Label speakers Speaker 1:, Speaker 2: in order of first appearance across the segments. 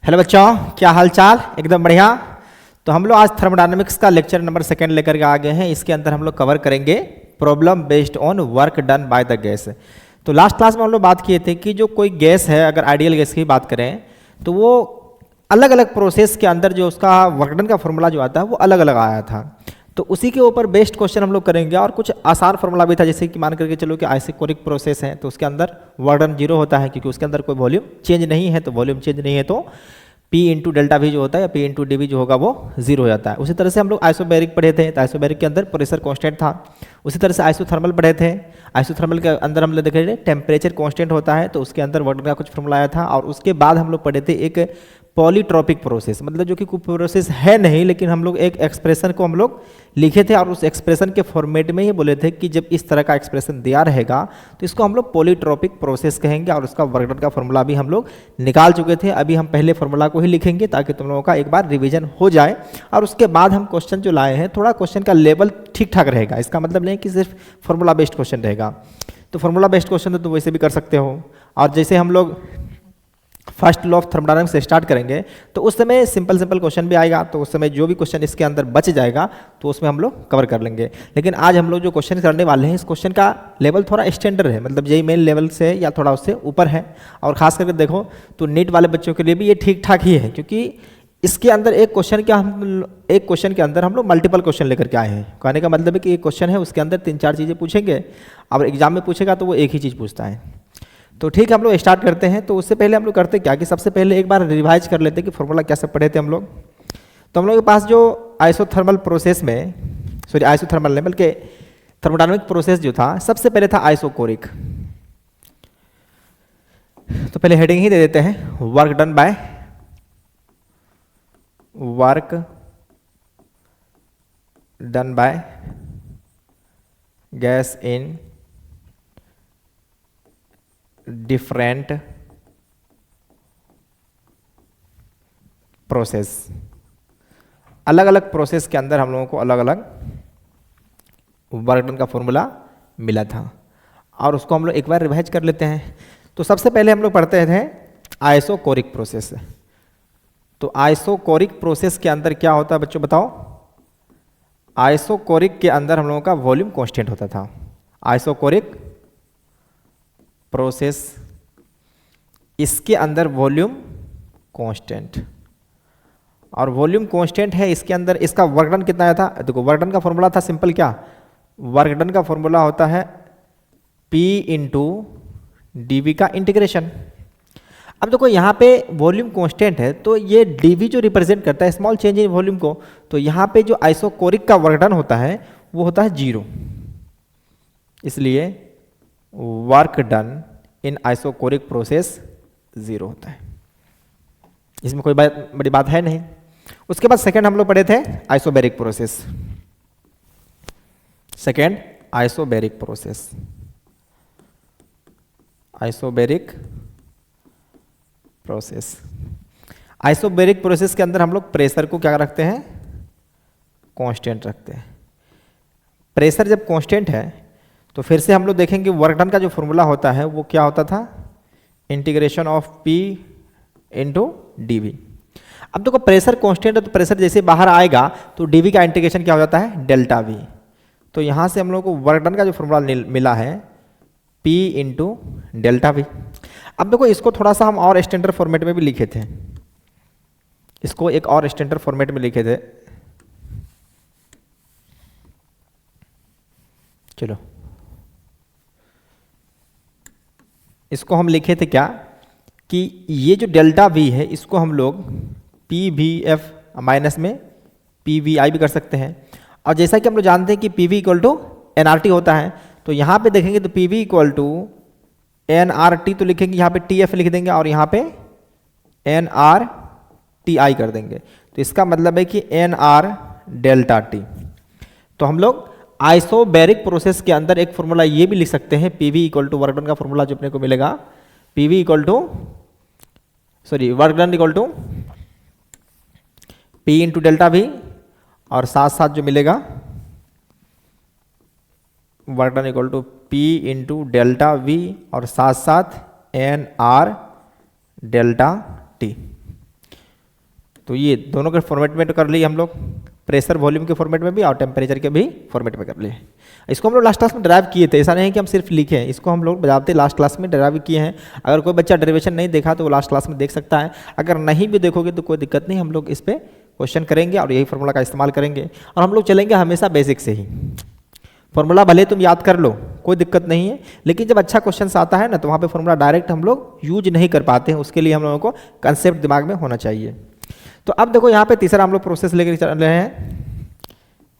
Speaker 1: Hello बच्चों, क्या हाल चाल? एकदम बढ़िया। तो हम लोग आज थर्मोडायनेमिक्स का लेक्चर नंबर 2 लेकर के आ गए हैं। इसके अंदर हम लोग कवर करेंगे problem based on work done by the gas. तो लास्ट क्लास में हम लोग बात किए थे कि जो कोई गैस है, अगर आइडियल गैस की बात करें तो वो अलग अलग प्रोसेस के अंदर जो उसका वर्क डन का फॉर्मूला जो आता है वो अलग अलग आया था। तो उसी के ऊपर बेस्ड क्वेश्चन हम लोग करेंगे। और कुछ आसान फॉर्मूला भी था, जैसे कि मान करके चलो कि आइसोकोरिक प्रोसेस है तो उसके अंदर वर्क डन 0 होता है, क्योंकि उसके अंदर कोई वॉल्यूम चेंज नहीं है। तो वॉल्यूम चेंज नहीं है तो P इंटू डेल्टा वी जो होता है या P इंटू डी वी जो होगा वो 0 हो जाता है। उसी तरह से हम लोग आइसोबैरिक पढ़े थे, तो आइसोबैरिक के अंदर प्रेशर कांस्टेंट था। उसी तरह से आइसोथर्मल पढ़े थे। आइसोथर्मल के अंदर हम लोग देखे टेम्परेचर कांस्टेंट होता है, तो उसके अंदर वर्क डन का कुछ फॉर्मूला आया था। और उसके बाद हम लोग पढ़े थे एक पॉलीट्रॉपिक प्रोसेस, मतलब जो कि कोई प्रोसेस है नहीं, लेकिन हम लोग एक एक्सप्रेशन को हम लोग लिखे थे और उस एक्सप्रेशन के फॉर्मेट में ही बोले थे कि जब इस तरह का एक्सप्रेशन दिया रहेगा तो इसको हम लोग पॉलीट्रॉपिक प्रोसेस कहेंगे। और उसका वर्क डन का फॉर्मूला भी हम लोग निकाल चुके थे। अभी हम पहले फॉर्मूला को ही लिखेंगे ताकि तुम लोगों का एक बार रिवीजन हो जाए। और उसके बाद हम क्वेश्चन जो लाए हैं, थोड़ा क्वेश्चन का लेवल ठीक ठाक रहेगा। इसका मतलब नहीं कि सिर्फ फॉर्मूला बेस्ड क्वेश्चन रहेगा। तो फॉर्मूला बेस्ड क्वेश्चन तो तुम वैसे भी कर सकते हो। और जैसे हम लोग फर्स्ट लॉ ऑफ थर्मोडायनामिक्स से स्टार्ट करेंगे तो उस समय सिंपल क्वेश्चन भी आएगा। तो उस समय जो भी क्वेश्चन इसके अंदर बच जाएगा तो उसमें हम लोग कवर कर लेंगे। लेकिन आज हम लोग जो क्वेश्चन करने वाले हैं, इस क्वेश्चन का लेवल थोड़ा स्टैंडर्ड है, मतलब जेईई मेन लेवल से या थोड़ा उससे ऊपर है। और खास करके देखो तो नीट वाले बच्चों के लिए भी ये ठीक ठाक ही है, क्योंकि इसके अंदर एक क्वेश्चन के अंदर हम लोग मल्टीपल क्वेश्चन लेकर के आए हैं। कहने का मतलब है कि एक क्वेश्चन है, उसके अंदर 3-4 चीज़ें पूछेंगे। और एग्जाम में पूछेगा तो वो एक ही चीज़ पूछता है। तो ठीक है, हम लोग स्टार्ट करते हैं। तो उससे पहले हम लोग करते क्या कि सबसे पहले एक बार रिवाइज कर लेते हैं कि फॉर्मूला कैसे पढ़े थे हम लोग। तो हम लोग के पास जो आइसोथर्मल प्रोसेस में, आइसोथर्मल नहीं बल्कि थर्मोडायनामिक प्रोसेस जो था, सबसे पहले था आइसोकोरिक। तो पहले हेडिंग ही दे देते हैं, work done by gas in different process. अलग अलग प्रोसेस के अंदर हम लोगों को अलग अलग वर्क डन का फॉर्मूला मिला था। और उसको हम लोग एक बार रिवाइज कर लेते हैं। तो सबसे पहले हम लोग पढ़ते थे आइसोकोरिक प्रोसेस। तो आइसोकोरिक प्रोसेस के अंदर क्या होता है बच्चों, बताओ? आइसोकोरिक के अंदर हम लोगों का वॉल्यूम कांस्टेंट होता था। आइसोकोरिक प्रोसेस, इसके अंदर वॉल्यूम कांस्टेंट, और वॉल्यूम कांस्टेंट है इसके अंदर। इसका वर्क डन कितना आया था? देखो, वर्क डन का फॉर्मूला था सिंपल। क्या वर्क डन का फॉर्मूला होता है? P इंटू डी का इंटीग्रेशन। अब देखो यहाँ पे वॉल्यूम कांस्टेंट है, तो ये dv जो रिप्रेजेंट करता है स्मॉल चेंज इन वॉल्यूम को, तो यहाँ पे जो आइसोकोरिक का वर्क डन होता है वो होता है 0। इसलिए work done in isochoric process 0 होता है। इसमें कोई बड़ी बात है नहीं। उसके बाद सेकंड हम लोग पढ़े थे isobaric process. Second isobaric process. Isobaric process, isobaric process के अंदर हम लोग प्रेशर को क्या रखते हैं? कांस्टेंट रखते हैं। प्रेशर जब कांस्टेंट है तो फिर से हम लोग देखेंगे वर्क डन का जो फॉर्मूला होता है वो क्या होता था? Integration of P into d v. अब देखो प्रेशर कांस्टेंट है तो प्रेशर जैसे बाहर आएगा तो डी वी का इंटीग्रेशन क्या हो जाता है? Delta we. तो यहाँ से हम लोग को वर्क डन का जो फॉर्मूला मिला है P इंटू डेल्टा वी। अब देखो इसको थोड़ा सा हम और स्टैंडर्ड फॉर्मेट में भी लिखे थे। इसको एक और स्टैंडर्ड फॉर्मेट में लिखे थे। चलो, इसको हम लिखे थे क्या कि ये जो डेल्टा वी है इसको हम लोग पी वी एफ माइनस में पी वी आई भी कर सकते हैं। और जैसा कि हम लोग जानते हैं कि p v equal to n r t होता है, तो यहाँ पे देखेंगे तो p v equal to n r t तो लिखेंगे, यहाँ पे टी एफ लिख देंगे और यहाँ पे एन आर टी आई कर देंगे। तो इसका मतलब है कि एन आर डेल्टा टी। तो हम लोग आइसोबैरिक प्रोसेस के अंदर एक फॉर्मूला ये भी लिख सकते हैं, p v equal to work done का फॉर्मूला जो अपने को मिलेगा, p v equal to work done equal to P into delta v, और साथ साथ जो मिलेगा work done equal to P into delta v और साथ साथ एन आर डेल्टा टी। तो ये दोनों के फॉर्मेट में तो कर लिए हम लोग, प्रेशर वॉल्यूम के फॉर्मेट में भी और टेम्परेचर के भी फॉर्मेट में कर लिए। इसको हम लोग लास्ट क्लास में ड्राइव किए थे, ऐसा नहीं है कि हम सिर्फ लिखे हैं, इसको हम लोग बजाते लास्ट क्लास में ड्राइव किए हैं। अगर कोई बच्चा डेरिवेशन नहीं देखा तो वो लास्ट क्लास में देख सकता है, अगर नहीं भी देखोगे तो कोई दिक्कत नहीं, हम लोग इस पर क्वेश्चन करेंगे और यही फार्मूला का इस्तेमाल करेंगे। और हम लोग चलेंगे हमेशा बेसिक से ही, फॉर्मूला भले तुम याद कर लो कोई दिक्कत नहीं है, लेकिन जब अच्छा क्वेश्चन आता है ना तो वहाँ पे फॉर्मूला डायरेक्ट हम लोग यूज नहीं कर पाते हैं, उसके लिए हम लोगों को कंसेप्ट दिमाग में होना चाहिए। तो अब देखो यहाँ पे तीसरा हम लोग प्रोसेस लेकर चल रहे हैं।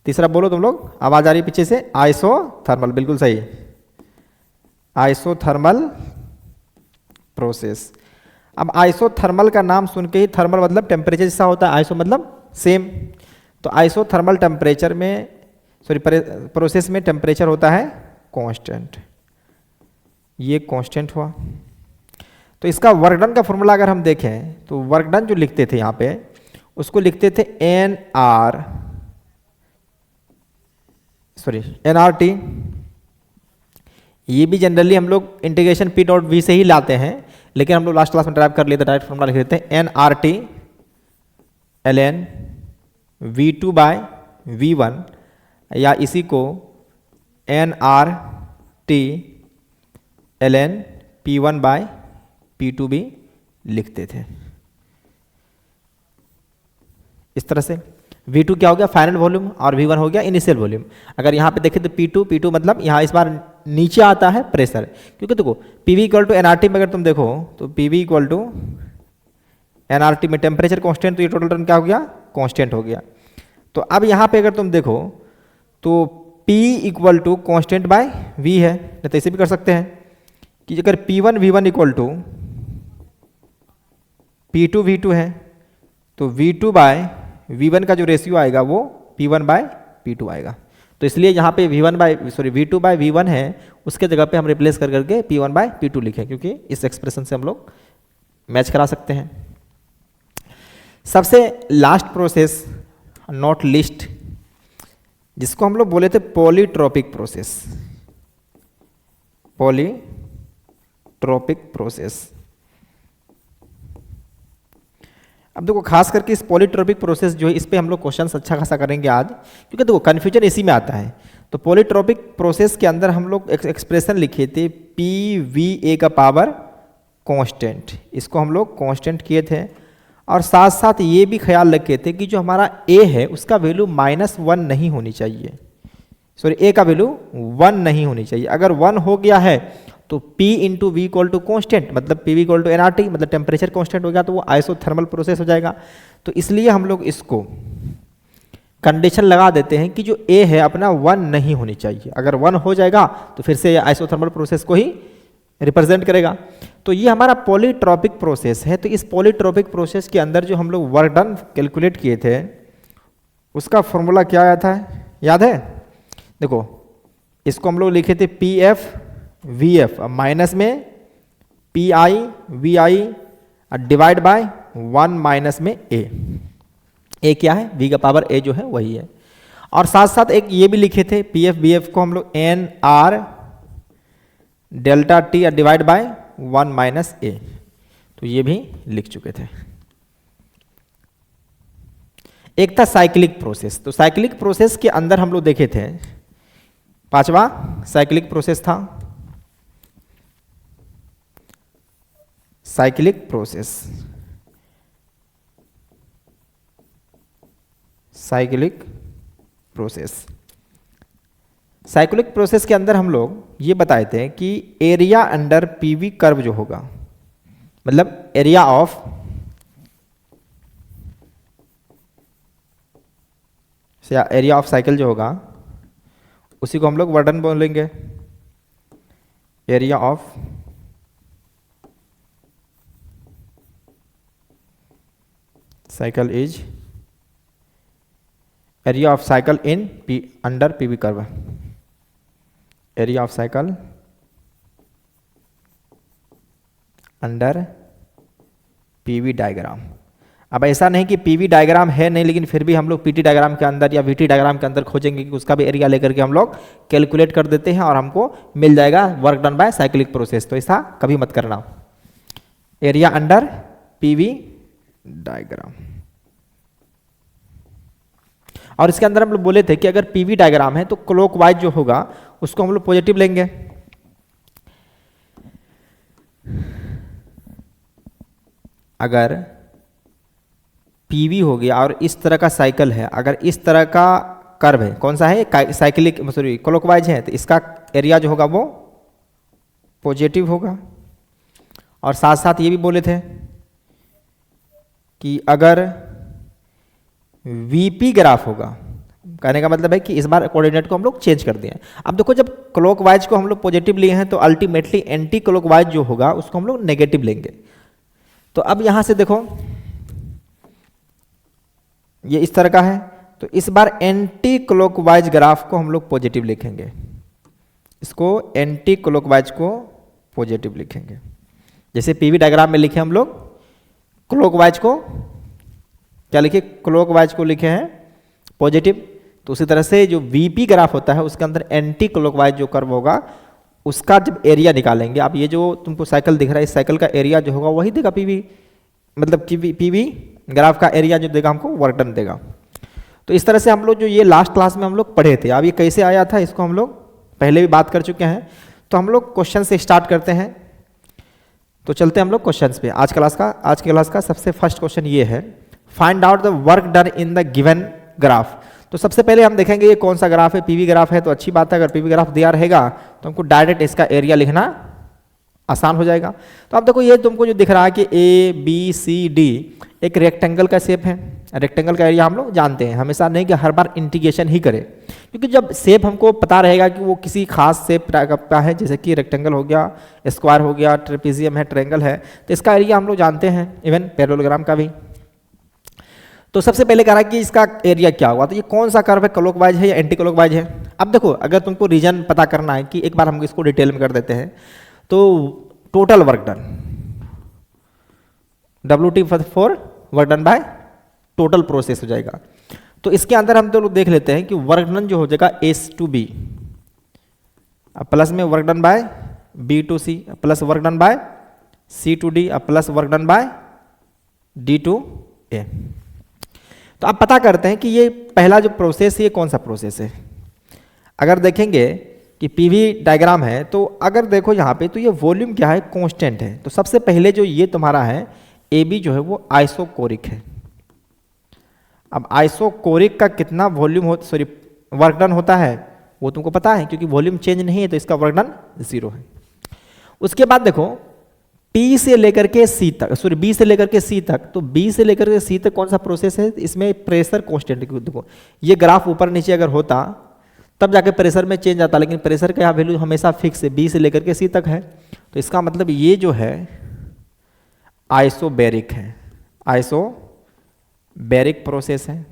Speaker 1: तीसरा बोलो तुम लोग, आवाज़ आ रही है पीछे से, आइसोथर्मल, बिल्कुल सही, आइसोथर्मल प्रोसेस। अब आइसोथर्मल का नाम सुन के ही, थर्मल मतलब टेम्परेचर जैसा होता है, आइसो मतलब सेम, तो आइसोथर्मल टेम्परेचर में प्रोसेस में टेम्परेचर होता है कांस्टेंट, ये कांस्टेंट हुआ। तो इसका वर्क डन का फॉर्मूला अगर हम देखें तो वर्क डन जो लिखते थे यहाँ पे उसको लिखते थे NRT। ये भी जनरली हम लोग इंटीग्रेशन P.V से ही लाते हैं, लेकिन हम लोग लास्ट क्लास में ड्राइव कर लिए थे, डायरेक्ट फॉर्मूला लिख देते हैं NRT ln V2/V1, या इसी को NRT ln P1/P2 भी लिखते थे। इस तरह से V2 क्या हो गया, फाइनल वॉल्यूम, और V1 हो गया इनिशियल वॉल्यूम। अगर यहाँ पे देखें तो P2 मतलब यहाँ इस बार नीचे आता है प्रेशर, क्योंकि देखो PV = NRT में अगर तुम देखो तो PV = NRT में टेम्परेचर कांस्टेंट, तो ये टोटल टर्म क्या हो गया, कांस्टेंट हो गया। तो अब यहाँ पे अगर तुम देखो तो P = कांस्टेंट बाय V है, नहीं तो ऐसे भी कर सकते हैं कि अगर P1 V1 = P2 V2 है तो V2/V1 का जो रेशियो आएगा वो P1/P2 आएगा। तो इसलिए यहाँ पे V2/V1 है, उसके जगह पे हम रिप्लेस कर करके P1/P2 लिखें, क्योंकि इस एक्सप्रेशन से हम लोग मैच करा सकते हैं। सबसे लास्ट प्रोसेस, नॉट लिस्ट, जिसको हम लोग बोले थे पॉलीट्रोपिक प्रोसेस, पॉलीट्रोपिक प्रोसेस। अब देखो खास करके इस पॉलीट्रोपिक प्रोसेस जो है इस पे हम लोग क्वेश्चंस अच्छा खासा करेंगे आज, क्योंकि देखो कन्फ्यूजन इसी में आता है। तो पॉलीट्रोपिक प्रोसेस के अंदर हम लोग एक एक्सप्रेशन लिखे थे PVA का पावर कांस्टेंट, इसको हम लोग कांस्टेंट किए थे, और साथ साथ ये भी ख्याल रखे थे कि जो हमारा A है उसका वैल्यू -1 नहीं होनी चाहिए, A का वैल्यू 1 नहीं होनी चाहिए। अगर 1 हो गया है तो P × V = कांस्टेंट, मतलब PV = NRT, मतलब टेम्परेचर कांस्टेंट हो गया, तो वो आइसोथर्मल प्रोसेस हो जाएगा। तो इसलिए हम लोग इसको कंडीशन लगा देते हैं कि जो A है अपना 1 नहीं होनी चाहिए, अगर 1 हो जाएगा तो फिर से आइसोथर्मल प्रोसेस को ही रिप्रेजेंट करेगा। तो ये हमारा पॉलीट्रोपिक प्रोसेस है। तो इस पॉलीट्रोपिक प्रोसेस के अंदर जो हम लोग वर्क डन कैलकुलेट किए थे उसका फॉर्मूला क्या आया था, याद है? देखो इसको हम लोग लिखे थे PF/VF, माइनस में PI/VI डिवाइड बाय 1 - में A क्या है, V का पावर A जो है वही है। और साथ साथ एक ये भी लिखे थे PF/VF को हम लोग NR∆T डिवाइड बाय 1 - A, तो ये भी लिख चुके थे। एक था साइक्लिक प्रोसेस, तो साइक्लिक प्रोसेस के अंदर हम लोग देखे थे, पांचवा साइक्लिक प्रोसेस था, cyclic process, cyclic process. Cyclic process के अंदर हम लोग ये बताए थे कि एरिया अंडर PV कर्व जो होगा, मतलब एरिया ऑफ साइकिल जो होगा उसी को हम लोग वर्डन बोलेंगे, area of cycle is area of cycle in under PV curve, area of cycle under PV diagram. अब ऐसा नहीं कि PV डायग्राम है नहीं, लेकिन फिर भी हम लोग PT डायग्राम के अंदर या VT डायग्राम के अंदर खोजेंगे कि उसका भी एरिया लेकर के हम लोग कैलकुलेट कर देते हैं और हमको मिल जाएगा work done by cyclic process. तो ऐसा कभी मत करना, एरिया अंडर PV डायग्राम। और इसके अंदर हम लोग बोले थे कि अगर पीवी डायग्राम है तो क्लॉकवाइज जो होगा उसको हम लोग पॉजिटिव लेंगे। अगर पीवी हो गया और इस तरह का साइकिल है, अगर इस तरह का कर्व है, कौन सा है, साइक्लिक सॉरी क्लॉकवाइज है, तो इसका एरिया जो होगा वो पॉजिटिव होगा। और साथ साथ ये भी बोले थे कि अगर वीपी ग्राफ होगा, कहने का मतलब है कि इस बार कोऑर्डिनेट को हम लोग चेंज कर दिए। अब देखो जब क्लॉकवाइज को हम लोग पॉजिटिव लिए हैं तो अल्टीमेटली एंटी क्लॉकवाइज जो होगा उसको हम लोग नेगेटिव लेंगे। तो अब यहां से देखो ये इस तरह का है, तो इस बार एंटी क्लॉकवाइज ग्राफ को हम लोग पॉजिटिव लिखेंगे, इसको एंटी क्लॉकवाइज को पॉजिटिव लिखेंगे। जैसे पीवी डायग्राम में लिखे हम लोग क्लॉकवाइज को क्या लिखे, क्लॉकवाइज को लिखे हैं पॉजिटिव, तो उसी तरह से जो वीपी ग्राफ होता है उसके अंदर एंटी क्लॉकवाइज जो कर्व होगा उसका जब एरिया निकालेंगे, अब ये जो तुमको साइकिल दिख रहा है इस साइकिल का एरिया जो होगा वही देगा पीवी, मतलब कि पीवी ग्राफ का एरिया जो देगा हमको वर्क डन देगा। तो इस तरह से हम लोग जो ये लास्ट क्लास में हम लोग पढ़े थे, अब ये कैसे आया था इसको हम लोग पहले भी बात कर चुके हैं। तो हम लोग क्वेश्चन से स्टार्ट करते हैं, तो चलते हैं हम लोग क्वेश्चंस पे। आज की क्लास का सबसे फर्स्ट क्वेश्चन ये है, find out the work done in the given graph. तो सबसे पहले हम देखेंगे ये कौन सा ग्राफ है, पीवी ग्राफ है तो अच्छी बात है, अगर पीवी ग्राफ दिया रहेगा तो हमको डायरेक्ट इसका एरिया लिखना आसान हो जाएगा। तो अब देखो ये तुमको जो दिख रहा है कि ए बी सी डी एक रेक्टेंगल का शेप है, रेक्टेंगल का एरिया हम लोग जानते हैं, हमेशा नहीं कि हर बार इंटीग्रेशन ही करें, क्योंकि जब शेप हमको पता रहेगा कि वो किसी खास शेप का है, जैसे कि रेक्टेंगल हो गया, स्क्वायर हो गया, ट्रेपेजियम है, ट्रायंगल है, तो इसका एरिया हम लोग जानते हैं, इवन पैरेललोग्राम का भी। तो सबसे पहले कह रहा है कि इसका एरिया क्या होगा, तो ये कौन सा कर्व है, क्लॉकवाइज है या एंटी क्लॉकवाइज है। अब देखो अगर तुमको रीजन पता करना है कि एक बार हम इसको डिटेल में कर देते हैं, तो total work done WT for work done by total process हो जाएगा। तो इसके अंदर हम तो लोग देख लेते हैं कि वर्क डन जो हो जाएगा S/B प्लस में work done by B/C plus work done by C/D plus work done by D/A। तो आप पता करते हैं कि ये पहला जो प्रोसेस है ये कौन सा प्रोसेस है। अगर देखेंगे कि पीवी डायग्राम है तो अगर देखो यहाँ पे तो ये वॉल्यूम क्या है, कांस्टेंट है। तो सबसे पहले जो ये तुम्हारा है AB जो है वो आइसोकोरिक है। अब आइसोकोरिक का कितना वॉल्यूम हो सॉरी वर्क डन होता है वो तुमको पता है, क्योंकि वॉल्यूम चेंज नहीं है तो इसका वर्क डन 0 है। उसके बाद देखो P से लेकर के C तक, सॉरी B से लेकर के C तक, तो B से लेकर के C तक कौन सा प्रोसेस है, इसमें प्रेशर कांस्टेंट। देखो ये ग्राफ ऊपर नीचे अगर होता तब जाके प्रेशर में चेंज आता, लेकिन प्रेशर का वैल्यू हमेशा फिक्स है, B से लेकर के C तक है। तो इसका मतलब ये जो है आइसोबैरिक है, आइसोबैरिक प्रोसेस है।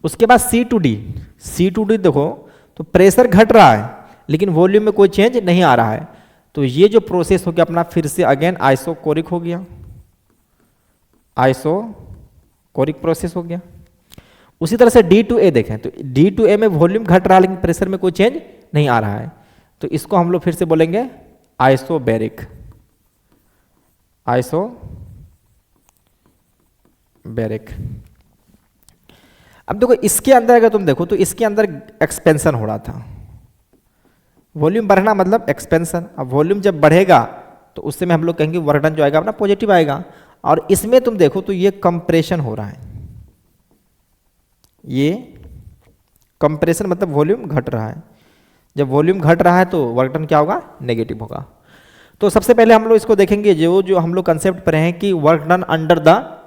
Speaker 1: उसके बाद C/D देखो तो प्रेशर घट रहा है लेकिन वॉल्यूम में कोई चेंज नहीं आ रहा है, तो ये जो प्रोसेस हो गया अपना फिर से अगेन आइसोकोरिक हो गया, आइसोकोरिक प्रोसेस हो गया। उसी तरह से D/A देखें तो D/A में वॉल्यूम घट रहा है लेकिन प्रेशर में कोई चेंज नहीं आ रहा है, तो इसको हम लोग फिर से बोलेंगे आइसोबैरिक, आइसोबैरिक। अब देखो इसके अंदर अगर तुम देखो तो इसके अंदर एक्सपेंशन हो रहा था, वॉल्यूम बढ़ना मतलब एक्सपेंशन। अब वॉल्यूम जब बढ़ेगा तो उससे में हम लोग कहेंगे वर्क डन जो आएगा अपना पॉजिटिव आएगा। और इसमें तुम देखो तो ये कंप्रेशन हो रहा है, ये कंप्रेशन मतलब वॉल्यूम घट रहा है। जब वॉल्यूम घट रहा है तो वर्क डन क्या होगा, नेगेटिव होगा। तो सबसे पहले हम लोग इसको देखेंगे जो हम लोग कंसेप्ट पढ़े हैं कि work done under the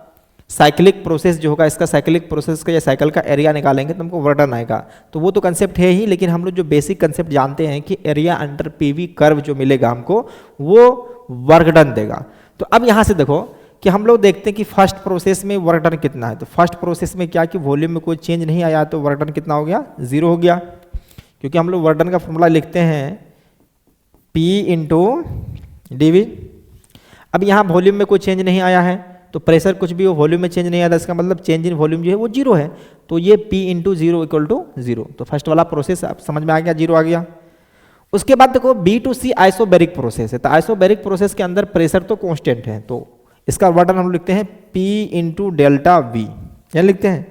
Speaker 1: cyclic process जो होगा, इसका साइक्लिक प्रोसेस का या साइकिल का एरिया निकालेंगे तो हमको वर्क डन आएगा। तो वो तो कंसेप्ट है ही, लेकिन हम लोग जो बेसिक कंसेप्ट जानते हैं कि एरिया अंडर पीवी कर्व जो मिलेगा हमको वो वर्क डन देगा। तो अब यहाँ से देखो कि हम लोग देखते हैं कि फर्स्ट प्रोसेस में वर्क डन कितना है। तो फर्स्ट प्रोसेस में क्या कि वॉल्यूम में कोई चेंज नहीं आया तो वर्क डन कितना हो गया, 0 हो गया, क्योंकि हम लोग वर्क डन का फॉर्मूला लिखते हैं P/dV। अब यहाँ वॉल्यूम में कोई चेंज नहीं आया है तो प्रेशर कुछ भी हो, वॉल्यूम में चेंज नहीं आया, इसका मतलब चेंज इन वॉल्यूम जो है वो 0 है, तो ये P/0 = 0। तो फर्स्ट वाला प्रोसेस आप समझ में आ गया, 0 आ गया। उसके बाद देखो B/C आइसोबैरिक प्रोसेस है, तो आइसोबैरिक प्रोसेस के अंदर प्रेशर तो कांस्टेंट है, तो इसका वर्क डन हम लिखते हैं P/ΔV, क्या लिखते हैं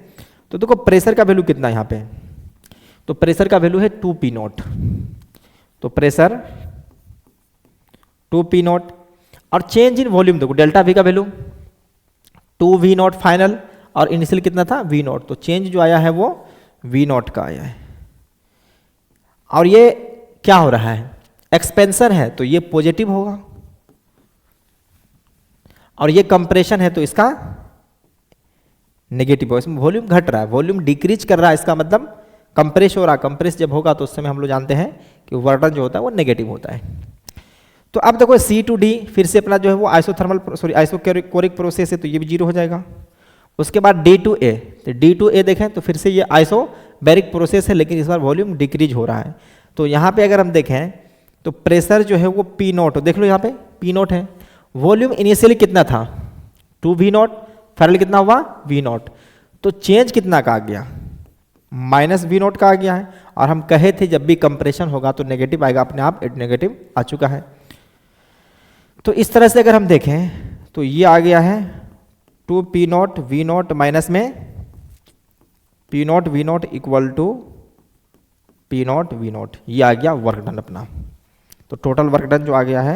Speaker 1: तो देखो प्रेशर का वैल्यू कितना है यहाँ पे, तो प्रेशर का वैल्यू है 2P0, तो प्रेशर 2P0 और चेंज इन वॉल्यूम देखो डेल्टा V का वैल्यू 2V0 फाइनल और इनिशियल कितना था V0, तो चेंज जो आया है वो V0 का आया है। और ये क्या हो रहा है, एक्सपेंशन है तो ये पॉजिटिव होगा, और ये कंप्रेशन है तो इसका नेगेटिव होगा। इसमें वॉल्यूम घट रहा है, वॉल्यूम डिक्रीज कर रहा है, इसका मतलब कंप्रेस हो रहा है। कंप्रेस जब होगा तो उस समय हम लोग जानते हैं कि वर्डन जो होता है वो नेगेटिव होता है। तो अब देखो C2D फिर से अपना जो है वो आइसोकोरिक प्रोसेस है, तो ये भी 0 हो जाएगा। उसके बाद D2A, तो D2A देखें तो फिर से ये आइसोबैरिक प्रोसेस है, लेकिन इस बार वॉल्यूम डिक्रीज हो रहा है। तो यहाँ पे अगर हम देखें तो प्रेशर जो है वो P0, देख लो यहाँ पे P0 है, वॉल्यूम इनिशियली कितना था 2V0, फाइनल कितना हुआ V0, तो चेंज कितना का आ गया -V0 का आ गया है। और हम कहे थे जब भी कंप्रेशन होगा तो नेगेटिव आएगा, अपने आप नेगेटिव आ चुका है। तो इस तरह से अगर हम देखें तो ये आ गया है 2P0 V0 माइनस में P0 V0 equal to P0 V0, ये आ गया वर्क डन अपना। तो टोटल वर्क डन जो आ गया है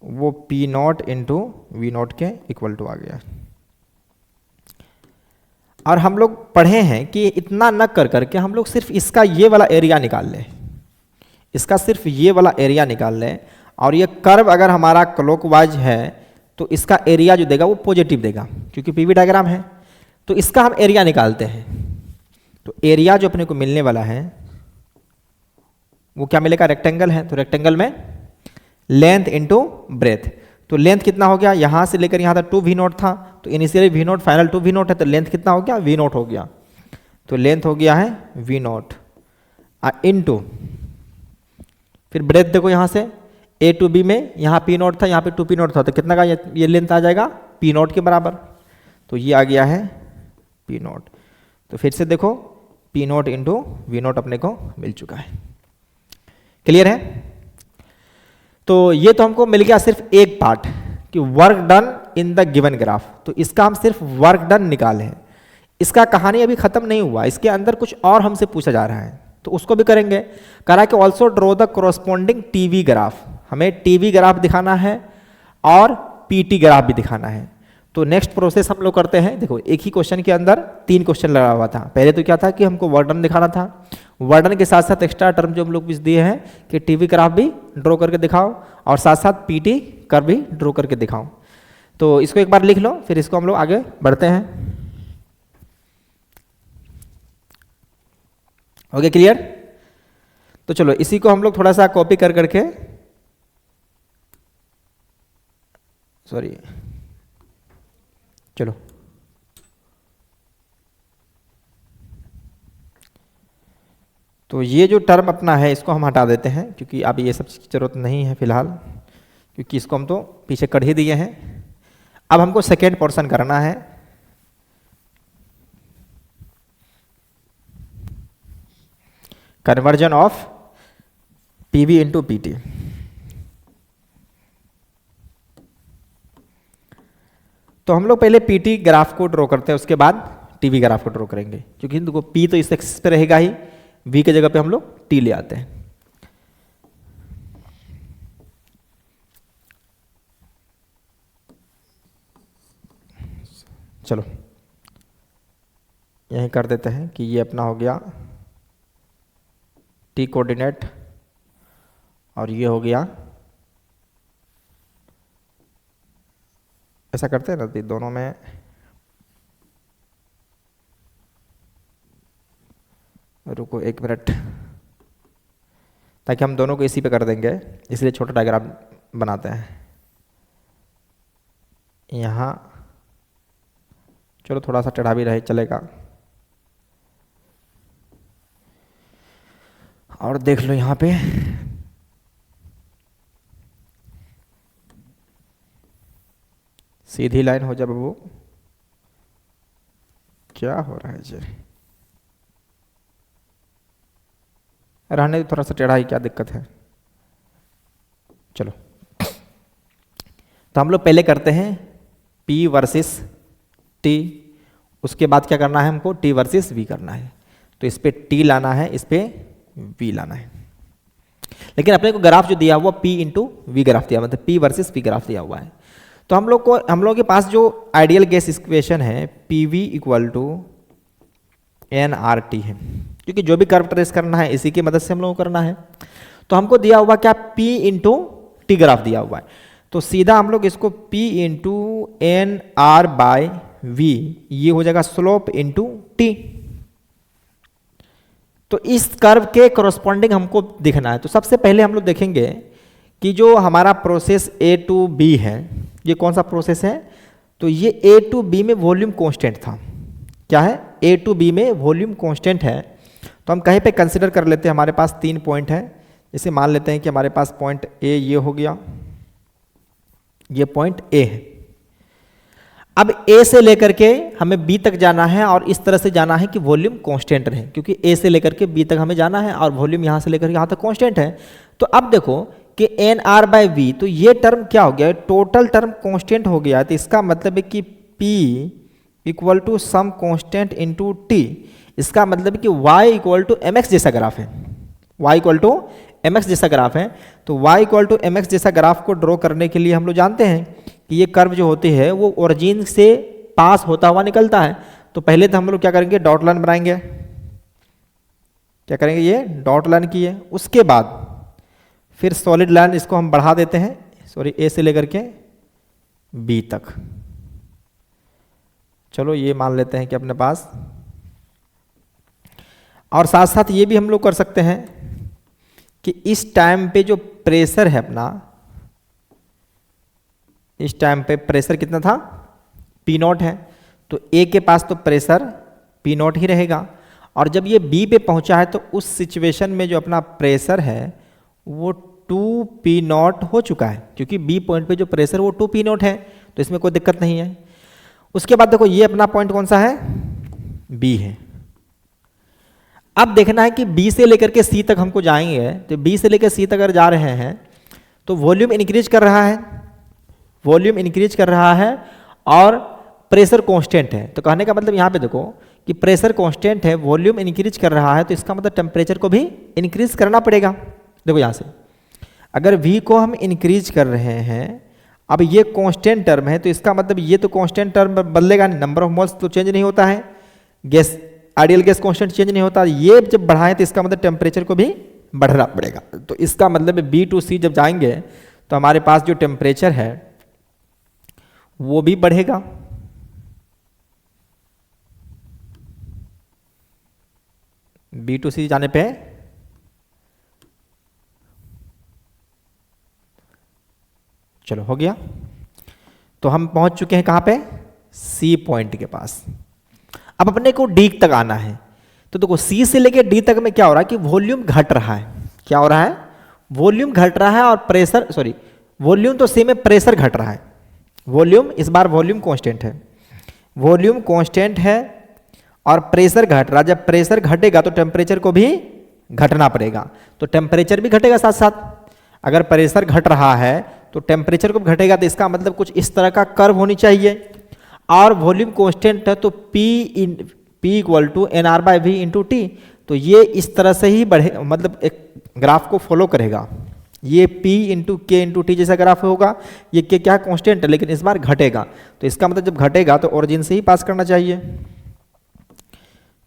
Speaker 1: वो P0 इंटू V0 के इक्वल टू आ गया। और हम लोग पढ़े हैं कि इतना न कर करके हम लोग सिर्फ इसका ये वाला एरिया निकाल लें, इसका सिर्फ ये वाला एरिया निकाल लें, और ये कर्व अगर हमारा क्लॉकवाइज है तो इसका एरिया जो देगा वो पॉजिटिव देगा, क्योंकि पीवी डायग्राम है। तो इसका हम एरिया निकालते हैं, तो एरिया जो अपने को मिलने वाला है वो क्या मिलेगा, रेक्टेंगल है, तो रेक्टेंगल में लेंथ इंटू ब्रेथ, तो लेंथ कितना हो गया, यहाँ से लेकर यहाँ तक 2V0 था, तो इनिशियली V0 फाइनल 2V0 है, तो लेंथ कितना हो गया V0 हो गया, तो लेंथ हो गया है V0 इंटू फिर ब्रेथ देखो यहाँ से A टू B में यहाँ P0 था, यहाँ पे 2P0 था, तो कितना का ये लेंथ आ जाएगा P0 के बराबर, तो ये आ गया है P0। तो फिर से देखो P0 इंटू V0 अपने को मिल चुका है। क्लियर है? तो ये तो हमको मिल गया सिर्फ एक पार्ट कि work done in the given graph, तो इसका हम सिर्फ वर्क डन निकाले हैं। इसका कहानी अभी खत्म नहीं हुआ, इसके अंदर कुछ और हमसे पूछा जा रहा है, तो उसको भी करेंगे। करा कि also draw the corresponding TV graph, हमें टीवी ग्राफ दिखाना है और पीटी ग्राफ भी दिखाना है। तो नेक्स्ट प्रोसेस हम लोग करते हैं। देखो एक ही क्वेश्चन के अंदर 3 क्वेश्चन लगा हुआ था। पहले तो क्या था कि हमको वर्डन दिखाना था, वर्डन के साथ साथ एक्स्ट्रा टर्म जो हम लोग दिए हैं कि टीवी ग्राफ भी ड्रॉ करके दिखाओ और साथ साथ पीटी कर्व भी ड्रॉ करके दिखाओ। तो इसको एक बार लिख लो, फिर इसको हम लोग आगे बढ़ते हैं। Okay clear? तो चलो इसी को हम लोग थोड़ा सा कॉपी कर करके, सॉरी चलो तो ये जो टर्म अपना है इसको हम हटा देते हैं, क्योंकि अब ये सब की जरूरत नहीं है फिलहाल, क्योंकि इसको हम तो पीछे कर ही दिए हैं। अब हमको सेकेंड पोर्शन करना है। Conversion of PV into PT. तो हम लोग पहले पीटी ग्राफ को ड्रॉ करते हैं, उसके बाद टीवी ग्राफ को ड्रॉ करेंगे, क्योंकि देखो पी तो इस एक्सिस पे रहेगा ही, वी के जगह पे हम लोग टी ले आते हैं। चलो यही कर देते हैं कि ये अपना हो गया टी कोऑर्डिनेट और ये हो गया, ऐसा करते हैं ना दोनों में, रुको 1 मिनट, ताकि हम दोनों को इसी पे कर देंगे, इसलिए छोटा डायग्राम बनाते हैं यहाँ। चलो थोड़ा सा टेढ़ा भी रहे चलेगा। और देख लो यहाँ पे सीधी लाइन हो जाए बाबू, क्या हो रहा है जी, रहने दो, थोड़ा सा टेढ़ा ही, क्या दिक्कत है। चलो तो हम लोग पहले करते हैं P वर्सेस T उसके बाद क्या करना है हमको, टी वर्सेस वी करना है। तो इस पे टी लाना है, इस पे वी लाना है। लेकिन अपने को ग्राफ जो दिया हुआ पी इंटू वी ग्राफ दिया, मतलब पी वर्सेस वी ग्राफ दिया हुआ है। तो हम लोग के पास जो आइडियल गैस इक्वेशन है p v equal to n r t है, क्योंकि जो भी कर्व ट्रेस करना है इसी की मदद से हम लोग को करना है। तो हमको दिया हुआ क्या, P इंटू टी ग्राफ दिया हुआ है। तो सीधा हम लोग इसको P into n r by v, ये हो जाएगा स्लोप इंटू टी। तो इस कर्व के करस्पॉन्डिंग हमको दिखना है। तो सबसे पहले हम लोग देखेंगे कि जो हमारा प्रोसेस A टू B है, ये कौन सा प्रोसेस है, तो ये A टू B में वॉल्यूम कांस्टेंट था। क्या है, A टू B में वॉल्यूम कांस्टेंट है। तो हम कहीं पे कंसिडर कर लेते हैं, हमारे पास 3 पॉइंट है। इसे मान लेते हैं कि हमारे पास पॉइंट A ये हो गया, ये पॉइंट A है। अब A से लेकर के हमें B तक जाना है और इस तरह से जाना है कि वॉल्यूम कांस्टेंट रहे, क्योंकि A से लेकर के B तक हमें जाना है और वॉल्यूम यहाँ से लेकर यहाँ तक कांस्टेंट है। तो अब देखो कि एन आर बाय वी, तो ये टर्म क्या हो गया, टोटल टर्म कांस्टेंट हो गया। तो इसका मतलब है कि P equal to some constant into t. इसका मतलब है कि y equal to m x जैसा ग्राफ है, y equal to m x जैसा ग्राफ है। तो y equal to m x जैसा ग्राफ को ड्रॉ करने के लिए हम लोग जानते हैं कि ये कर्व जो होती है वो ओरिजिन से पास होता हुआ निकलता है। तो पहले तो हम लोग क्या करेंगे, डॉट लाइन बनाएंगे। क्या करेंगे, ये डॉट लाइन की है। उसके बाद फिर सॉलिड लाइन इसको हम बढ़ा देते हैं, सॉरी A से लेकर के B तक। चलो ये मान लेते हैं कि अपने पास, और साथ साथ ये भी हम लोग कर सकते हैं कि इस टाइम पे जो प्रेशर है अपना, इस टाइम पे प्रेशर कितना था, P नॉट है। तो A के पास तो प्रेशर P नॉट ही रहेगा, और जब ये B पे पहुंचा है तो उस सिचुएशन में जो अपना प्रेशर है वो 2P नॉट हो चुका है, क्योंकि B पॉइंट पे जो प्रेशर वो 2P नॉट है। तो इसमें कोई दिक्कत नहीं है। उसके बाद देखो ये अपना पॉइंट कौन सा है, B है। अब देखना है कि B से लेकर के C तक हमको जाएंगे। तो B से लेकर C तक अगर जा रहे हैं तो वॉल्यूम इंक्रीज कर रहा है, वॉल्यूम इंक्रीज कर रहा है और प्रेशर कांस्टेंट है। तो कहने का मतलब यहाँ पे देखो कि प्रेशर कांस्टेंट है, वॉल्यूम इंक्रीज कर रहा है, तो इसका मतलब टेम्परेचर को भी इंक्रीज करना पड़ेगा। देखो यहाँ से अगर V को हम इंक्रीज कर रहे हैं, अब ये कांस्टेंट टर्म है, तो इसका मतलब ये तो कांस्टेंट टर्म बदलेगा नहीं, नंबर ऑफ मोल्स तो चेंज नहीं होता है, gas ideal gas constant change नहीं होता। ये जब बढ़ाएं तो इसका मतलब टेम्परेचर को भी बढ़ना पड़ेगा। तो इसका मतलब B टू C जब जाएंगे तो हमारे पास जो टेम्परेचर है वो भी बढ़ेगा। B टू C जाने पे चलो हो गया। तो हम पहुंच चुके हैं कहां पे, C पॉइंट के पास। अब अपने को D तक आना है। तो देखो C से लेके D तक में क्या हो रहा है कि वॉल्यूम घट रहा है। क्या हो रहा है, वॉल्यूम घट रहा है और प्रेशर, सॉरी वॉल्यूम तो C में प्रेशर घट रहा है। वॉल्यूम, इस बार वॉल्यूम कांस्टेंट है, वॉल्यूम कांस्टेंट है और प्रेशर घट रहा है। जब प्रेशर घटेगा तो टेम्परेचर को भी घटना पड़ेगा, तो टेम्परेचर भी घटेगा साथ साथ। अगर प्रेशर घट रहा है तो टेम्परेचर को घटेगा, तो इसका मतलब कुछ इस तरह का कर्व होनी चाहिए। और वॉल्यूम कांस्टेंट है तो P equal to n r by v into t. तो ये इस तरह से ही बढ़े, मतलब एक ग्राफ को फॉलो करेगा। ये P इंटू के इंटू टी जैसा ग्राफ होगा। ये के क्या कांस्टेंट है, लेकिन इस बार घटेगा। तो इसका मतलब जब घटेगा तो ओरिजिन से ही पास करना चाहिए।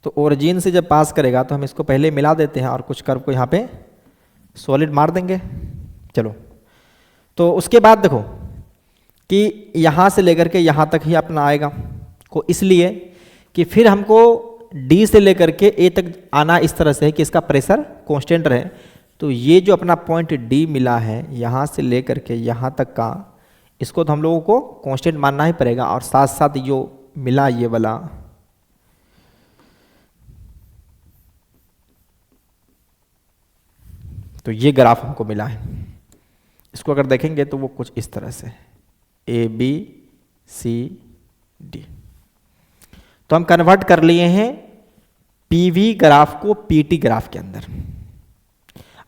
Speaker 1: तो ओरिजिन से जब पास करेगा तो हम इसको पहले मिला देते हैं और कुछ कर्व को यहाँ पे सॉलिड मार देंगे। चलो, तो उसके बाद देखो कि यहाँ से लेकर के यहाँ तक ही अपना आएगा को, इसलिए कि फिर हमको D से लेकर के A तक आना इस तरह से है कि इसका प्रेशर कांस्टेंट रहे। तो ये जो अपना पॉइंट D मिला है यहाँ से लेकर के यहाँ तक का, इसको तो हम लोगों को कांस्टेंट मानना ही पड़ेगा। और साथ साथ जो मिला ये वाला, तो ये ग्राफ हमको मिला है। इसको अगर देखेंगे तो वो कुछ इस तरह से ABCD। तो हम कन्वर्ट कर लिए हैं PV ग्राफ को PT ग्राफ के अंदर।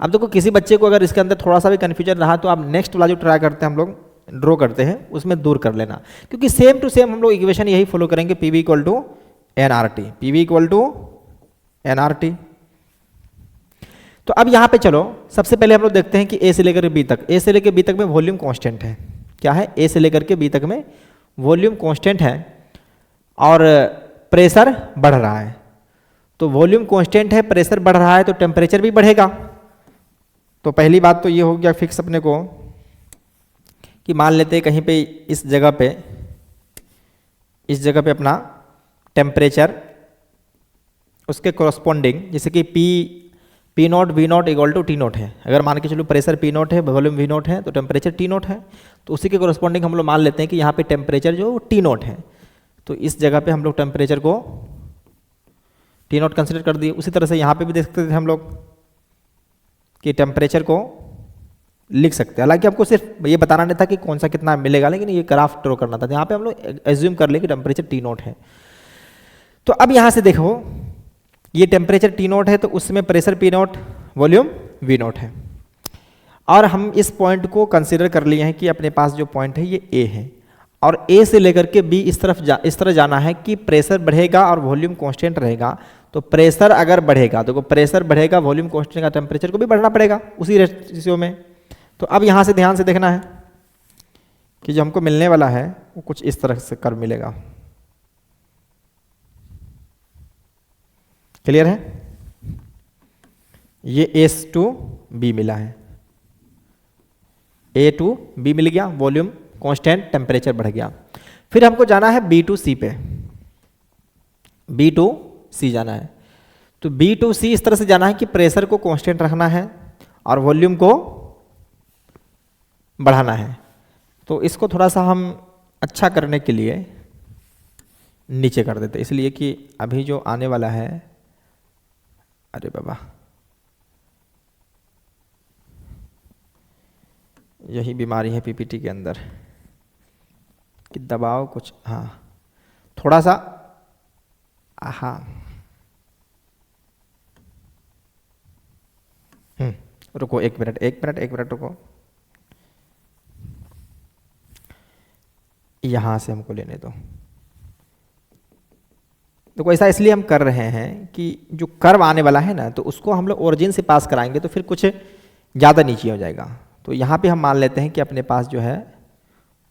Speaker 1: अब देखो किसी बच्चे को अगर इसके अंदर थोड़ा सा भी कन्फ्यूजन रहा तो आप नेक्स्ट वाला जो ट्राई करते हैं हम लोग ड्रॉ करते हैं उसमें दूर कर लेना, क्योंकि सेम टू सेम हम लोग इक्वेशन यही फॉलो करेंगे। PV equal to nRT, PV equal to nRT। तो अब यहाँ पे चलो सबसे पहले हम लोग देखते हैं कि ए से लेकर बी तक, ए से लेकर बी तक में वॉल्यूम कांस्टेंट है। क्या है? ए से लेकर के बी तक में वॉल्यूम कांस्टेंट है और प्रेशर बढ़ रहा है। तो वॉल्यूम कांस्टेंट है, प्रेशर बढ़ रहा है, तो टेम्परेचर भी बढ़ेगा। तो पहली बात तो ये हो गया फिक्स अपने को कि मान लेते हैं कहीं पे इस जगह पे अपना टेम्परेचर उसके कोरस्पॉन्डिंग, जैसे कि p naught v naught equal to t naught है। अगर मान के चलो प्रेशर पी नोट है, वॉल्यूम वी नोट है, तो टेम्परेचर टी नोट है। तो उसी के कोरस्पॉन्डिंग हम लोग मान लेते हैं कि यहाँ पे टेम्परेचर जो टी नोट है, तो इस जगह पे हम लोग टेम्परेचर को टी नोट कंसिडर कर दिए। उसी तरह से यहाँ पे भी देख सकते थे हम लोग कि टेम्परेचर को लिख सकते हैं। हालांकि आपको सिर्फ ये बताना नहीं था कि कौन सा कितना मिलेगा, लेकिन ये ग्राफ ड्रॉ करना था। यहाँ पे हम लोग एज्यूम कर ले कि टेम्परेचर टी नोट है। तो अब यहाँ से देखो ये टेम्परेचर टी नोट है, तो उसमें pressure p note, volume v naught है। और हम इस पॉइंट को कंसिडर कर लिए हैं कि अपने पास जो पॉइंट है ये ए है, और ए से लेकर के बी इस तरह जाना है कि प्रेशर बढ़ेगा और वॉल्यूम कांस्टेंट रहेगा। तो प्रेशर अगर बढ़ेगा, देखो प्रेशर बढ़ेगा, वॉल्यूम कांस्टेंट का, टेम्परेचर को भी बढ़ना पड़ेगा उसी रेशियो में। तो अब यहाँ से ध्यान से देखना है कि जो हमको मिलने वाला है वो कुछ इस तरह से कर्व मिलेगा। क्लियर है? ये एस टू बी मिला है, ए टू बी मिल गया, वॉल्यूम कांस्टेंट, टेम्परेचर बढ़ गया। फिर हमको जाना है बी टू सी पे, बी टू सी जाना है। तो बी टू सी इस तरह से जाना है कि प्रेशर को कांस्टेंट रखना है और वॉल्यूम को बढ़ाना है। तो इसको थोड़ा सा हम अच्छा करने के लिए नीचे कर देते, इसलिए कि अभी जो आने वाला है, अरे बाबा यही बीमारी है पीपीटी के अंदर कि दबाव कुछ, हाँ थोड़ा सा, हाँ रुको एक मिनट रुको, यहां से हमको लेने दो। तो ऐसा इसलिए हम कर रहे हैं कि जो कर्व आने वाला है ना, तो उसको हम लोग ओरिजिन से पास कराएंगे तो फिर कुछ ज़्यादा नीचे हो जाएगा। तो यहाँ पे हम मान लेते हैं कि अपने पास जो है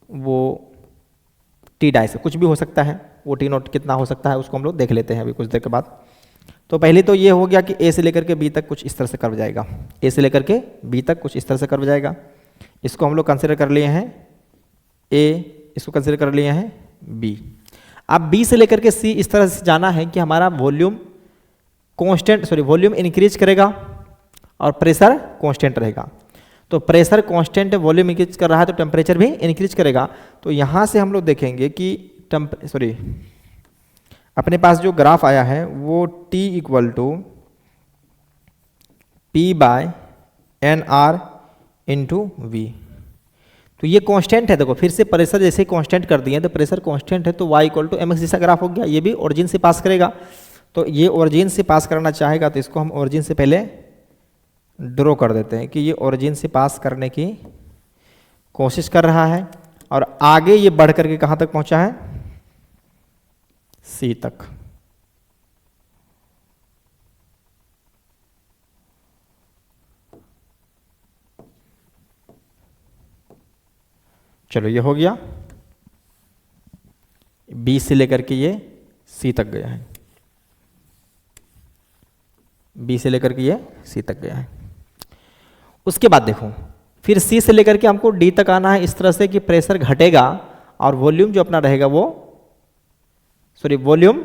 Speaker 1: वो टी डाई से कुछ भी हो सकता है, वो टी नोट कितना हो सकता है उसको हम लोग देख लेते हैं अभी कुछ देर के बाद। तो पहले तो ये हो गया कि ए से लेकर के बी तक कुछ इस तरह से कर्व जाएगा, ए से लेकर के बी तक कुछ इस तरह से कर्व जाएगा। इसको हम लोग कंसिडर कर लिए हैं ए, इसको कंसिडर कर लिए हैं बी। अब बी से लेकर के सी इस तरह से जाना है कि हमारा वॉल्यूम वॉल्यूम इंक्रीज करेगा और प्रेशर कांस्टेंट रहेगा। तो प्रेशर कांस्टेंट है, वॉल्यूम इंक्रीज कर रहा है, तो टेम्परेचर भी इंक्रीज करेगा। तो यहाँ से हम लोग देखेंगे कि अपने पास जो ग्राफ आया है वो T equal to p by n r into v. तो ये कांस्टेंट है, देखो फिर से प्रेशर जैसे कांस्टेंट कर दिए, तो प्रेशर कांस्टेंट है तो y इक्वल टू mx जैसा ग्राफ हो गया। ये भी ओरिजिन से पास करेगा, तो ये ओरिजिन से पास करना चाहेगा तो इसको हम ओरिजिन से पहले ड्रॉ कर देते हैं कि ये ओरिजिन से पास करने की कोशिश कर रहा है और आगे ये बढ़ करके कहाँ तक पहुँचा है, C तक। चलो ये हो गया, B से लेकर के ये C तक गया है, B से लेकर के ये C तक गया है। उसके बाद देखो फिर C से लेकर के हमको D तक आना है इस तरह से कि प्रेशर घटेगा और वॉल्यूम जो अपना रहेगा वो वॉल्यूम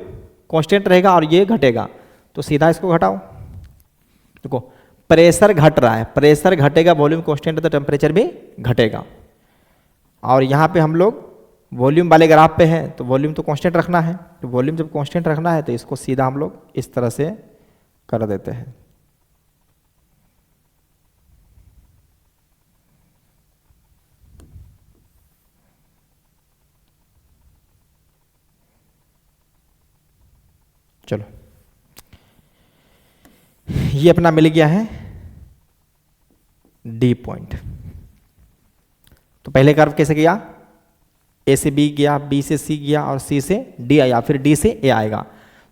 Speaker 1: कांस्टेंट रहेगा और ये घटेगा। तो सीधा इसको घटाओ, देखो प्रेशर घट रहा है, प्रेशर घटेगा, वॉल्यूम कांस्टेंट है तो टेम्परेचर भी घटेगा। और यहाँ पे हम लोग वॉल्यूम वाले ग्राफ पे हैं तो वॉल्यूम तो कांस्टेंट रखना है, तो वॉल्यूम जब कांस्टेंट रखना है तो इसको सीधा हम लोग इस तरह से कर देते हैं। चलो ये अपना मिल गया है डी पॉइंट। तो पहले कर्व कैसे गया, ए से बी गया, बी से सी गया और सी से डी आया, फिर डी से ए आएगा।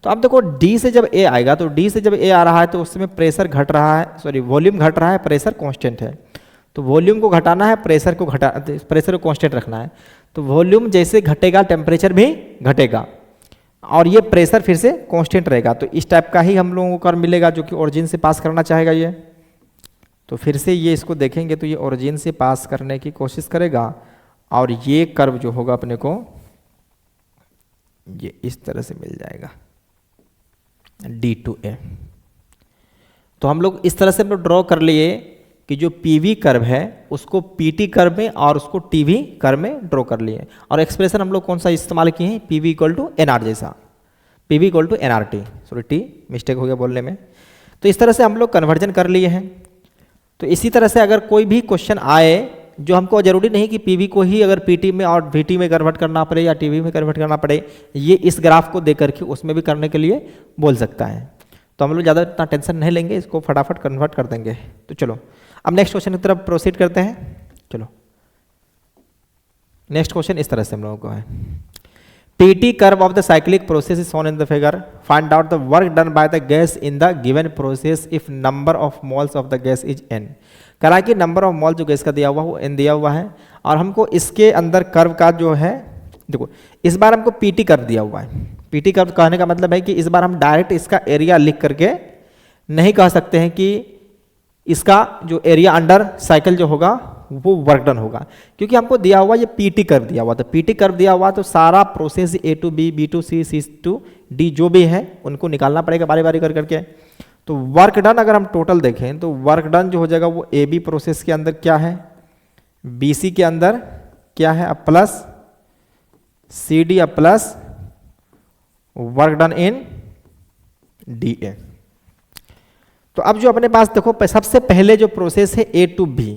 Speaker 1: तो अब देखो डी से जब ए आएगा, तो डी से जब ए आ रहा है तो उसमें प्रेशर घट रहा है, सॉरी वॉल्यूम घट रहा है, प्रेशर कांस्टेंट है। तो वॉल्यूम को घटाना है, प्रेशर को कांस्टेंट रखना है। तो वॉल्यूम जैसे घटेगा टेम्परेचर भी घटेगा और ये प्रेशर फिर से कांस्टेंट रहेगा। तो इस टाइप का ही हम लोगों को कर्व मिलेगा जो कि ओरिजिन से पास करना चाहेगा ये। तो फिर से ये इसको देखेंगे तो ये ओरिजिन से पास करने की कोशिश करेगा और ये कर्व जो होगा अपने को ये इस तरह से मिल जाएगा D to A। तो हम लोग इस तरह से हम लोग ड्रॉ कर लिए कि जो PV कर्व है उसको PT कर्व में और उसको TV कर्व में ड्रॉ कर लिए। और एक्सप्रेशन हम लोग कौन सा इस्तेमाल किए हैं, PV इक्वल टू NR जैसा, PV equal to NRT, sorry T mistake हो गया बोलने में। तो इस तरह से हम लोग कन्वर्जन कर लिए हैं। तो इसी तरह से अगर कोई भी क्वेश्चन आए जो हमको जरूरी नहीं कि PV को ही अगर PT में और VT में कन्वर्ट करना पड़े या TV में कन्वर्ट करना पड़े, ये इस ग्राफ को देख करके उसमें भी करने के लिए बोल सकता है। तो हम लोग ज़्यादा इतना टेंशन नहीं लेंगे, इसको फटाफट कन्वर्ट कर देंगे। तो चलो अब नेक्स्ट क्वेश्चन की तरफ प्रोसीड करते हैं। चलो नेक्स्ट क्वेश्चन इस तरह से हम लोगों को है, PT curve of the cyclic process is shown in the figure. Find out the work done by the gas in the given process if number of moles of the gas is n. करा कि number of mole जो gas का दिया हुआ वो n दिया हुआ है और हमको इसके अंदर कर्व का जो है, देखो इस बार हमको PT कर्व दिया हुआ है। PT कर्व कहने का मतलब है कि इस बार हम डायरेक्ट इसका एरिया लिख करके नहीं कह सकते हैं कि इसका जो एरिया अंडर साइकिल जो होगा वो वर्क डन होगा, क्योंकि हमको दिया हुआ ये PT कर्व दिया हुआ। तो PT कर्व दिया हुआ तो सारा process A to B, B to C, C to D जो भी है उनको निकालना पड़ेगा बारी बारी कर करके। तो वर्क डन अगर हम टोटल देखें तो वर्क डन जो हो जाएगा वो AB प्रोसेस के अंदर क्या है, BC के अंदर क्या है, अब प्लस CD अब plus work done in DA। तो अब जो अपने पास देखो सबसे पहले जो प्रोसेस है A to B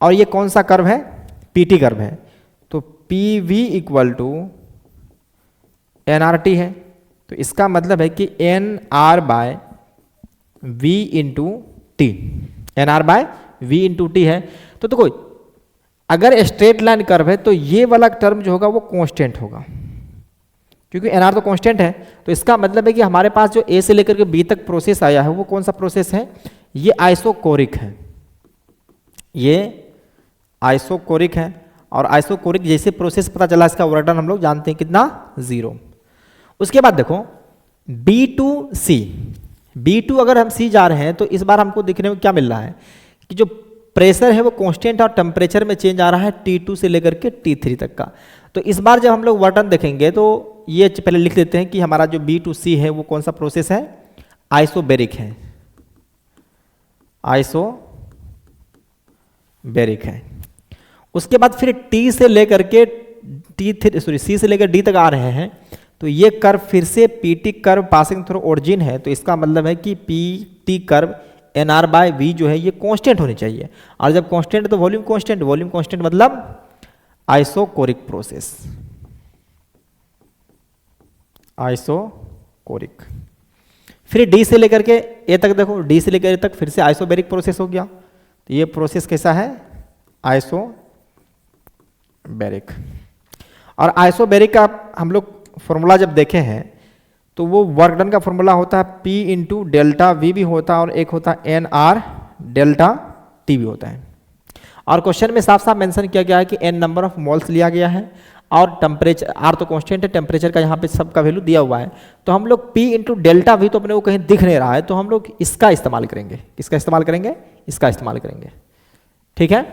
Speaker 1: और ये कौन सा कर्व है, PT कर्व है। तो PV इक्वल टू NRT है। तो इसका मतलब है कि NR by V into t, NR by V into t है। तो देखो अगर स्ट्रेट लाइन कर्व है तो ये वाला टर्म जो होगा वो कांस्टेंट होगा, क्योंकि NR तो कांस्टेंट है। तो इसका मतलब है कि हमारे पास जो A से लेकर के B तक प्रोसेस आया है वो कौन सा प्रोसेस है, ये आइसोकोरिक है, ये आइसोकोरिक है। और आइसोकोरिक जैसे प्रोसेस पता चला इसका वर्क डन हम लोग जानते हैं कितना, 0। उसके बाद देखो B to C, B2 अगर हम C जा रहे हैं तो इस बार हमको दिखने में क्या मिल रहा है कि जो प्रेशर है वो कांस्टेंट और टेम्परेचर में चेंज आ रहा है T2 से लेकर के T3 तक का। तो इस बार जब हम लोग वर्क डन देखेंगे तो ये पहले लिख देते हैं कि हमारा जो B to C है वो कौन सा प्रोसेस है, आइसोबेरिक है, आइसोबेरिक है। उसके बाद फिर T से लेकर के C से लेकर D तक आ रहे हैं। तो ये कर्व फिर से PT curve passing through origin है। तो इसका मतलब है कि PT curve NR by V जो है ये कांस्टेंट होनी चाहिए। और जब कांस्टेंट है तो वॉल्यूम कांस्टेंट, वॉल्यूम कांस्टेंट मतलब आइसोकोरिक प्रोसेस, आइसोकोरिक। फिर D से लेकर के A तक देखो, D से लेकर A तक फिर से आइसोबेरिक प्रोसेस हो गया। तो ये प्रोसेस कैसा है, आइसोबेरिक। और आइसोबेरिक का हम लोग फॉर्मूला जब देखे हैं तो वो वर्क डन का फॉर्मूला होता है P इंटू डेल्टा V भी होता है और एक होता है NR डेल्टा T भी होता है। और क्वेश्चन में साफ साफ मेंशन किया गया है कि n नंबर ऑफ मोल्स लिया गया है और टेम्परेचर R तो कांस्टेंट है, टेम्परेचर का यहाँ पे सबका वैल्यू दिया हुआ है। तो हम लोग P इंटू डेल्टा V तो अपने को कहीं दिख नहीं रहा है, तो हम लोग इसका इस्तेमाल करेंगे। किसका इस्तेमाल करेंगे, इसका इस्तेमाल करेंगे, ठीक है।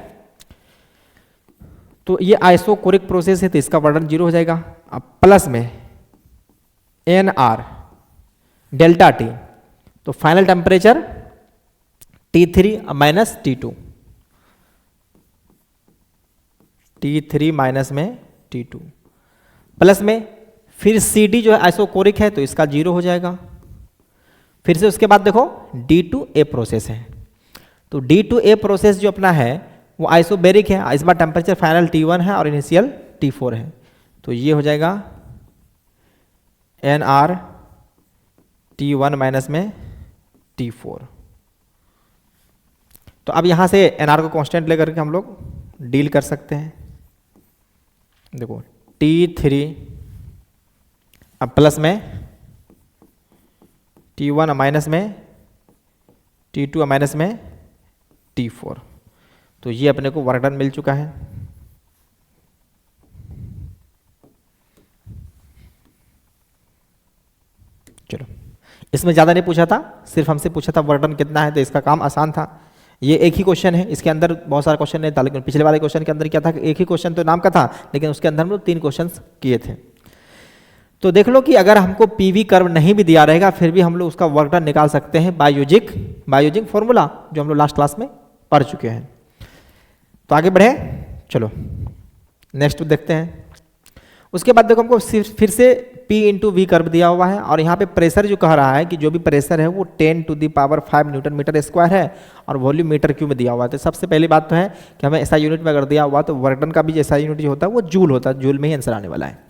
Speaker 1: तो ये आइसोकोरिक प्रोसेस है तो इसका वर्क डन 0 हो जाएगा। अब प्लस में NR डेल्टा T, तो final temperature T3 minus T2, T3 minus में T2 प्लस में फिर CD जो है आइसोकोरिक है तो इसका 0 हो जाएगा। फिर से उसके बाद देखो D2A प्रोसेस है। तो D2A प्रोसेस जो अपना है वो आइसोबेरिक है। इस बार टेम्परेचर फाइनल T1 है और इनिशियल T4 है। तो ये हो जाएगा NR T1 माइनस में T4। तो अब यहाँ से NR को कांस्टेंट लेकर के हम लोग डील कर सकते हैं। देखो T3 अब प्लस में T1 माइनस में T2 माइनस में T4। तो ये अपने को वर्क डन मिल चुका है। चलो, इसमें ज़्यादा नहीं पूछा था, सिर्फ हमसे पूछा था वर्क डन कितना है, तो इसका काम आसान था। ये एक ही क्वेश्चन है, इसके अंदर बहुत सारा क्वेश्चन नहीं था, लेकिन पिछले वाले क्वेश्चन के अंदर क्या था कि एक ही क्वेश्चन तो नाम का था, लेकिन उसके अंदर हम लोग 3 क्वेश्चन किए थे। तो देख लो कि अगर हमको पीवी कर्व नहीं भी दिया रहेगा फिर भी हम लोग उसका वर्क डन निकाल सकते हैं बाय यूजिंग फॉर्मूला, जो हम लोग लास्ट क्लास में पढ़ चुके हैं। तो आगे बढ़े, चलो नेक्स्ट देखते हैं। उसके बाद देखो हमको फिर से P इंटू वी कर्व दिया हुआ है, और यहाँ पे प्रेशर जो कह रहा है कि जो भी प्रेशर है वो 10⁵ न्यूटन मीटर स्क्वायर है, और वॉल्यूम मीटर क्यूब में दिया हुआ है। तो सबसे पहली बात तो है कि हमें ऐसा यूनिट में अगर दिया हुआ तो वर्क डन का भी ऐसा यूनिट जो होता है वो जूल होता है, जूल में ही आंसर आने वाला है।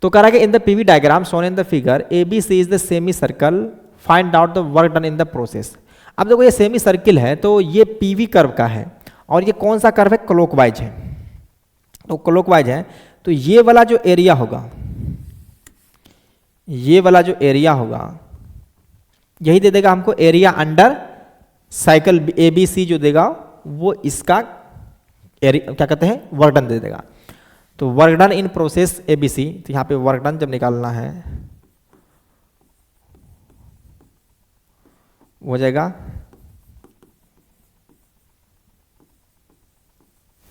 Speaker 1: तो कह रहा है कि in the PV diagram shown in the figure ABC is the semi circle, find out the work done in the process. अब देखो ये सेमी सर्किल है, तो ये पीवी कर्व का है, और ये कौन सा कर्व है, क्लॉकवाइज है। तो क्लॉकवाइज है, तो ये वाला जो एरिया होगा, ये वाला जो एरिया होगा यही दे देगा हमको एरिया अंडर साइकिल ABC जो देगा वो इसका एरिया क्या कहते हैं, वर्क डन दे देगा। तो work done in process ABC, तो यहाँ पे वर्क डन जब निकालना है हो जाएगा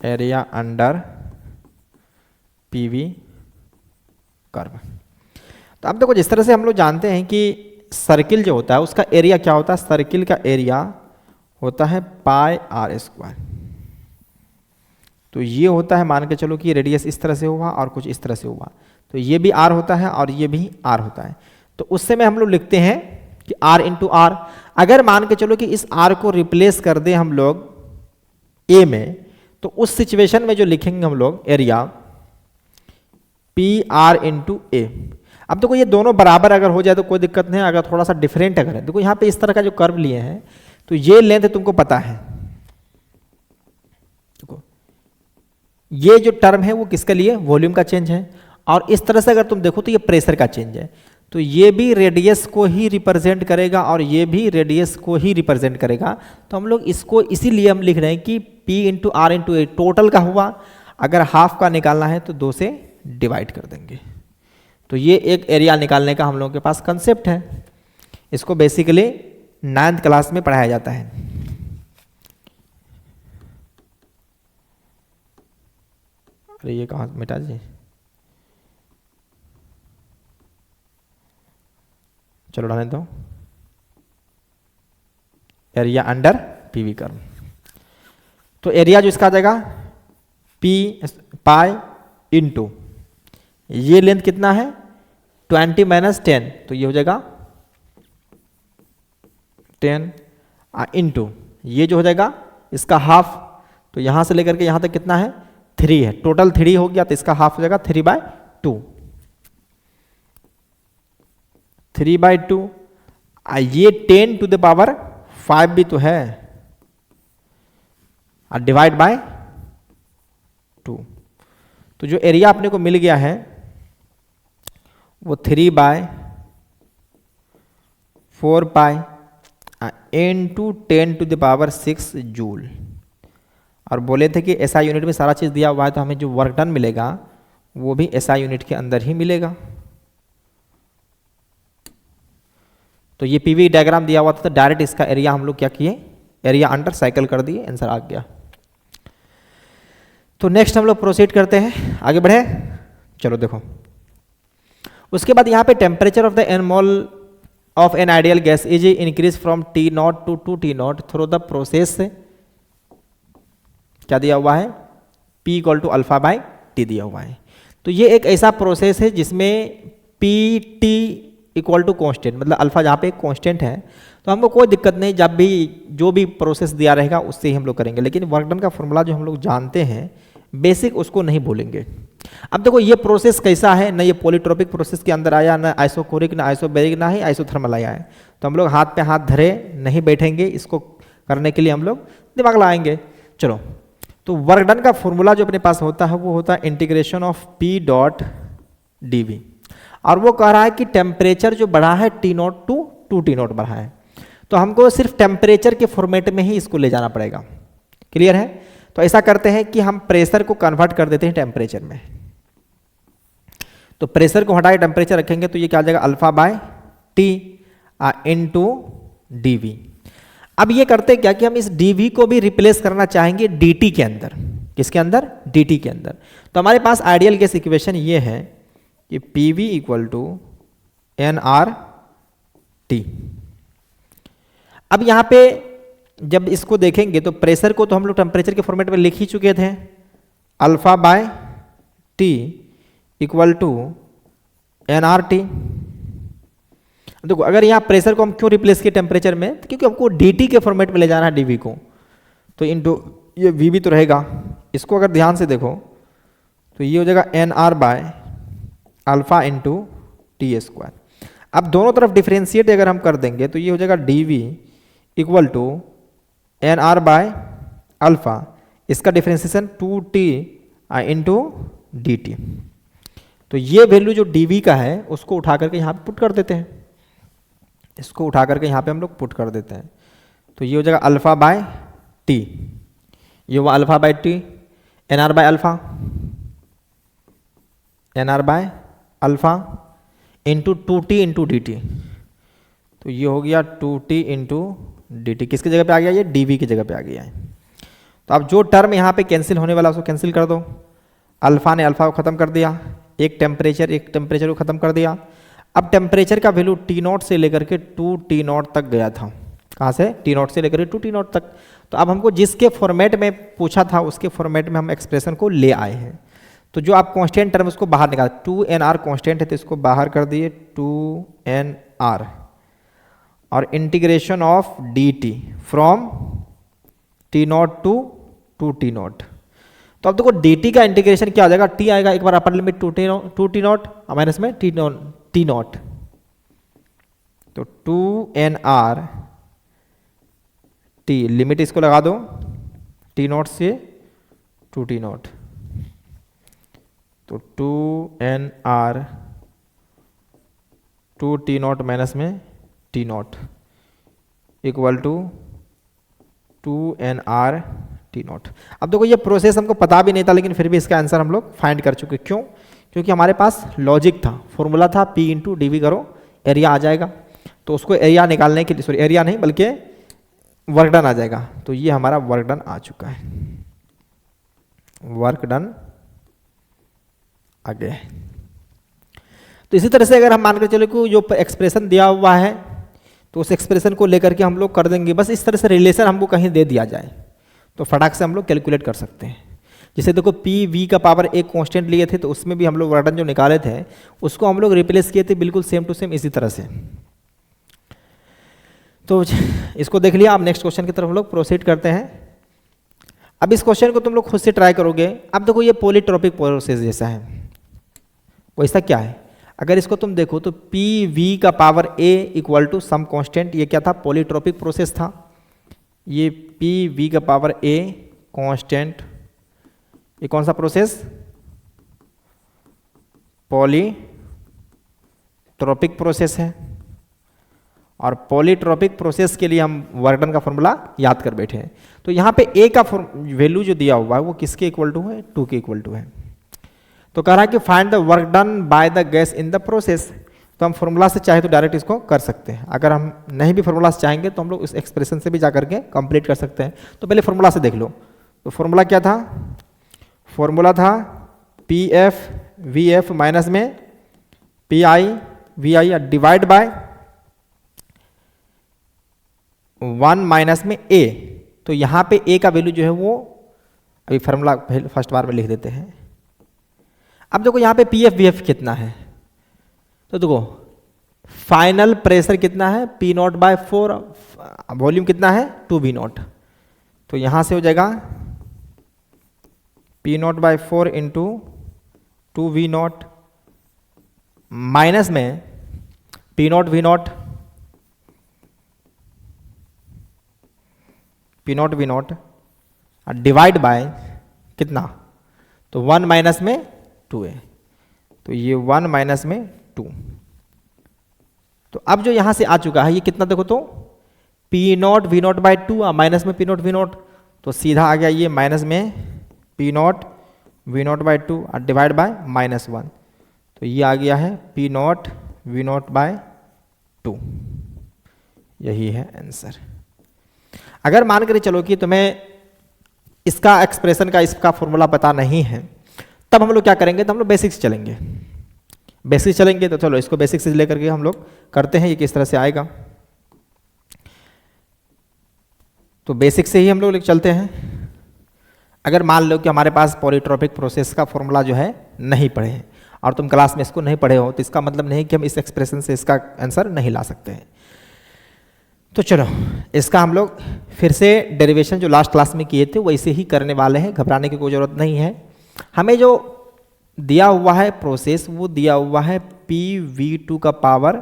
Speaker 1: एरिया अंडर PV कर्व। तो अब देखो जिस तरह से हम लोग जानते हैं कि सर्किल जो होता है उसका एरिया क्या होता है, सर्किल का एरिया होता है πr²। तो ये होता है, मान के चलो कि रेडियस इस तरह से हुआ और कुछ इस तरह से हुआ, तो ये भी r होता है और ये भी r होता है। तो उससे में हम लोग लिखते हैं कि r इंटू r। अगर मान के चलो कि इस r को रिप्लेस कर दें हम लोग a में, तो उस सिचुएशन में जो लिखेंगे हम लोग एरिया PR इंटू ए। अब देखो ये दोनों बराबर अगर हो जाए तो कोई दिक्कत नहीं, अगर थोड़ा सा डिफरेंट अगर है, देखो यहाँ पे इस तरह का जो कर्व लिए हैं तो ये लेंथ तुमको पता है, देखो ये जो टर्म है वो किसके लिए, वॉल्यूम का चेंज है, और इस तरह से अगर तुम देखो तो ये प्रेशर का चेंज है। तो ये भी रेडियस को ही रिप्रेजेंट करेगा और ये भी रेडियस को ही रिप्रेजेंट करेगा। तो हम लोग इसको इसीलिए हम लिख रहे हैं कि P इंटू R इंटू ए टोटल का हुआ, अगर हाफ का निकालना है तो 2 से डिवाइड कर देंगे। तो ये एक एरिया निकालने का हम लोगों के पास कंसेप्ट है। इसको बेसिकली 9th क्लास में पढ़ाया जाता है। अरे ये कहाँ मिटा जी, चलो रहने दो। एरिया अंडर PV कर्व, तो एरिया जो इसका आ जाएगा पाई इंटू ये लेंथ कितना है 20 - 10, तो ये हो जाएगा 10 इंटू ये जो हो जाएगा इसका हाफ, तो यहां से लेकर के यहां तक कितना है 3 है, टोटल 3 हो गया, तो इसका हाफ हो जाएगा 3/2। 3/2 ये 10⁵ भी तो है, और डिवाइड बाय 2। तो जो एरिया अपने को मिल गया है वो 3/4π इंटू 10⁶ जूल। और बोले थे कि ऐसा यूनिट में सारा चीज़ दिया हुआ है, तो हमें जो वर्क डन मिलेगा वो भी ऐसा यूनिट के अंदर ही मिलेगा। तो ये पीवी डायग्राम दिया हुआ था, तो डायरेक्ट इसका एरिया हम लोग क्या किए, एरिया अंडर साइकिल कर दिए, आंसर आ गया। तो नेक्स्ट हम लोग प्रोसीड करते हैं, आगे बढ़े। चलो देखो, उसके बाद यहाँ पे temperature of the n mole of an ideal gas is increase from T0 to 2T0 through the process, क्या दिया हुआ है, P = α/T दिया हुआ है। तो ये एक ऐसा प्रोसेस है जिसमें PT = कांस्टेंट, मतलब अल्फा जहाँ पे कांस्टेंट है, तो हमको कोई दिक्कत नहीं, जब भी जो भी प्रोसेस दिया रहेगा उससे ही हम लोग करेंगे। लेकिन वर्क डन का फॉर्मूला जो हम लोग जानते हैं बेसिक, उसको नहीं भूलेंगे। अब देखो ये प्रोसेस कैसा है, ना ये पॉलीट्रोपिक प्रोसेस के अंदर आया, ना आइसोकोरिक, ना आइसोबैरिक, ना ही आइसोथर्मल आया है। तो हम लोग हाथ पे हाथ धरे नहीं बैठेंगे, इसको करने के लिए हम लोग दिमाग लगाएंगे। चलो, तो वर्क डन का फॉर्मूला जो अपने पास होता है वो होता है इंटीग्रेशन ऑफ P.dv, और वो कह रहा है कि टेम्परेचर जो बढ़ा है T0 to to T not बढ़ा है। तो हमको सिर्फ टेम्परेचर के फॉर्मेट में ही इसको ले जाना पड़ेगा। क्लियर है? तो ऐसा करते हैं कि हम प्रेशर को कन्वर्ट कर देते हैं टेम्परेचर में। तो प्रेशर को हटा के टेम्परेचर रखेंगे तो ये क्या आ जाएगा, alpha by t into d v. अब ये करते क्या कि हम इस dv को भी रिप्लेस करना चाहेंगे dt के अंदर। किसके अंदर? dt के अंदर। तो हमारे पास आइडियल गैस इक्वेशन ये है कि pv इक्वल टू nRT। अब यहाँ पे जब इसको देखेंगे तो प्रेशर को तो हम लोग टेम्परेचर के फॉर्मेट में लिख ही चुके थे, alpha by t equal to nRT। देखो अगर यहाँ प्रेशर को हम क्यों रिप्लेस किए टेम्परेचर में, तो क्योंकि हमको dt के फॉर्मेट में ले जाना है dv को, तो इनटू ये v तो रहेगा। इसको अगर ध्यान से देखो तो ये हो जाएगा nr by alpha into T square. अब दोनों तरफ डिफ्रेंशिएट अगर हम कर देंगे तो ये हो जाएगा dv equal to nr by alpha, इसका डिफ्रेंशिएशन 2t इंटू dt। तो ये वैल्यू जो dv का है उसको उठा करके यहाँ पे पुट कर देते हैं, इसको उठा करके यहाँ पे हम लोग पुट कर देते हैं। तो ये हो जाएगा अल्फा बाय टी, ये हुआ alpha by t, n r by alpha, n r by alpha into 2t into d t. तो ये हो गया 2t इंटू डी टी। किसकी जगह पे आ गया? ये dv की जगह पे आ गया है। तो अब जो टर्म यहाँ पे कैंसिल होने वाला उसको कैंसिल कर दो। अल्फा ने अल्फा को ख़त्म कर दिया, एक टेम्परेचर को ख़त्म कर दिया। अब टेम्परेचर का वैल्यू T0 से लेकर के 2T0 तक गया था। कहाँ से? T0 से लेकर के 2T0 तक। तो अब हमको जिसके फॉर्मेट में पूछा था उसके फॉर्मेट में हम एक्सप्रेशन को ले आए हैं। तो जो आप कांस्टेंट टर्म उसको बाहर निकाल, 2nr कांस्टेंट है तो इसको बाहर कर दिए 2nr, और integration of dt from T0 to 2T0। तो अब देखो dt का इंटीग्रेशन क्या हो जाएगा, t आएगा, एक बार अपर लिमिट 2T0 माइनस में T0, तो 2nr t, लिमिट इसको लगा दो T0 से 2T0, तो 2nr 2T0 माइनस में T0 equal to 2nr T0। अब देखो ये प्रोसेस हमको पता भी नहीं था, लेकिन फिर भी इसका आंसर हम लोग फाइंड कर चुके। क्यों? क्योंकि हमारे पास लॉजिक था, फॉर्मूला था P इंटू डी करो एरिया आ जाएगा। तो उसको एरिया निकालने के लिए, सॉरी एरिया नहीं बल्कि वर्क डन आ जाएगा। तो ये हमारा वर्क डन आ चुका है, वर्क डन आ गया है। तो इसी तरह से अगर हम मान कर चले कि जो एक्सप्रेशन दिया हुआ है तो उस एक्सप्रेशन को लेकर के हम लोग कर देंगे। बस इस तरह से रिलेशन हमको कहीं दे दिया जाए तो फटाक से हम लोग कैलकुलेट कर सकते हैं। जैसे देखो pv का पावर एक कांस्टेंट लिए थे तो उसमें भी हम लोग वर्क डन जो निकाले थे उसको हम लोग रिप्लेस किए थे बिल्कुल सेम टू सेम इसी तरह से। तो इसको देख लिया। अब नेक्स्ट क्वेश्चन की तरफ हम लोग प्रोसीड करते हैं। अब इस क्वेश्चन को तुम लोग खुद से ट्राई करोगे। अब देखो ये पॉलीट्रोपिक प्रोसेस जैसा है, वैसा क्या है? अगर इसको तुम देखो तो pv का power a equal to some constant, ये क्या था? पॉलीट्रोपिक प्रोसेस था। ये pv का पावर a कांस्टेंट, ये कौन सा प्रोसेस? पॉलीट्रोपिक प्रोसेस है। और पॉलीट्रोपिक प्रोसेस के लिए हम वर्क डन का फॉर्मूला याद कर बैठे हैं। तो यहाँ पे a का वैल्यू जो दिया हुआ है वो किसके इक्वल टू है? 2 के इक्वल टू है। तो कह रहा है कि find the work done by the gas in the process. तो हम फॉर्मूला से चाहे तो डायरेक्ट इसको कर सकते हैं, अगर हम नहीं भी फॉर्मूला से चाहेंगे तो हम लोग इस एक्सप्रेशन से भी जा करके कंप्लीट कर सकते हैं। तो पहले फॉर्मूला से देख लो। तो फॉर्मूला क्या था? फॉर्मूला था P F V F minus में P I V I divide by 1 minus में ए। तो यहाँ पे ए का वैल्यू जो है वो अभी फॉर्मूला फर्स्ट बार में लिख देते हैं। अब देखो यहाँ पे पी एफ वी एफ कितना है? तो देखो फाइनल प्रेशर कितना है? P0 बाय 4, वॉल्यूम कितना है? 2V0। तो यहाँ से हो जाएगा P0 bye 4 into 2V0 minus में P0 V0, P0 V0 divide by कितना? तो 1 माइनस में 2 है। तो ये 1 माइनस में 2 तो अब जो यहाँ से आ चुका है ये कितना देखो तो P naught we naught by two, minus में पी नॉट वी नॉट, तो सीधा आ गया ये माइनस में P naught we naught by two और डिवाइड बाय -1, तो ये आ गया है p naught we naught by 2। यही है आंसर। अगर मान कर चलो कि तुम्हें इसका एक्सप्रेशन का इसका फॉर्मूला पता नहीं है, तब हम लोग क्या करेंगे, तो हम लोग बेसिक्स चलेंगे। बेसिक्स चलेंगे तो चलो इसको बेसिक्स से लेकर के हम लोग करते हैं, ये किस तरह से आएगा। तो बेसिक से ही हम लोग चलते हैं। अगर मान लो कि हमारे पास पॉलीट्रोपिक प्रोसेस का फॉर्मूला जो है नहीं पढ़े हैं और तुम क्लास में इसको नहीं पढ़े हो, तो इसका मतलब नहीं कि हम इस एक्सप्रेशन से इसका आंसर नहीं ला सकते हैं। तो चलो इसका हम लोग फिर से डेरिवेशन जो लास्ट क्लास में किए थे वैसे ही करने वाले हैं, घबराने की कोई ज़रूरत नहीं है। हमें जो दिया हुआ है प्रोसेस वो दिया हुआ है PV2 का पावर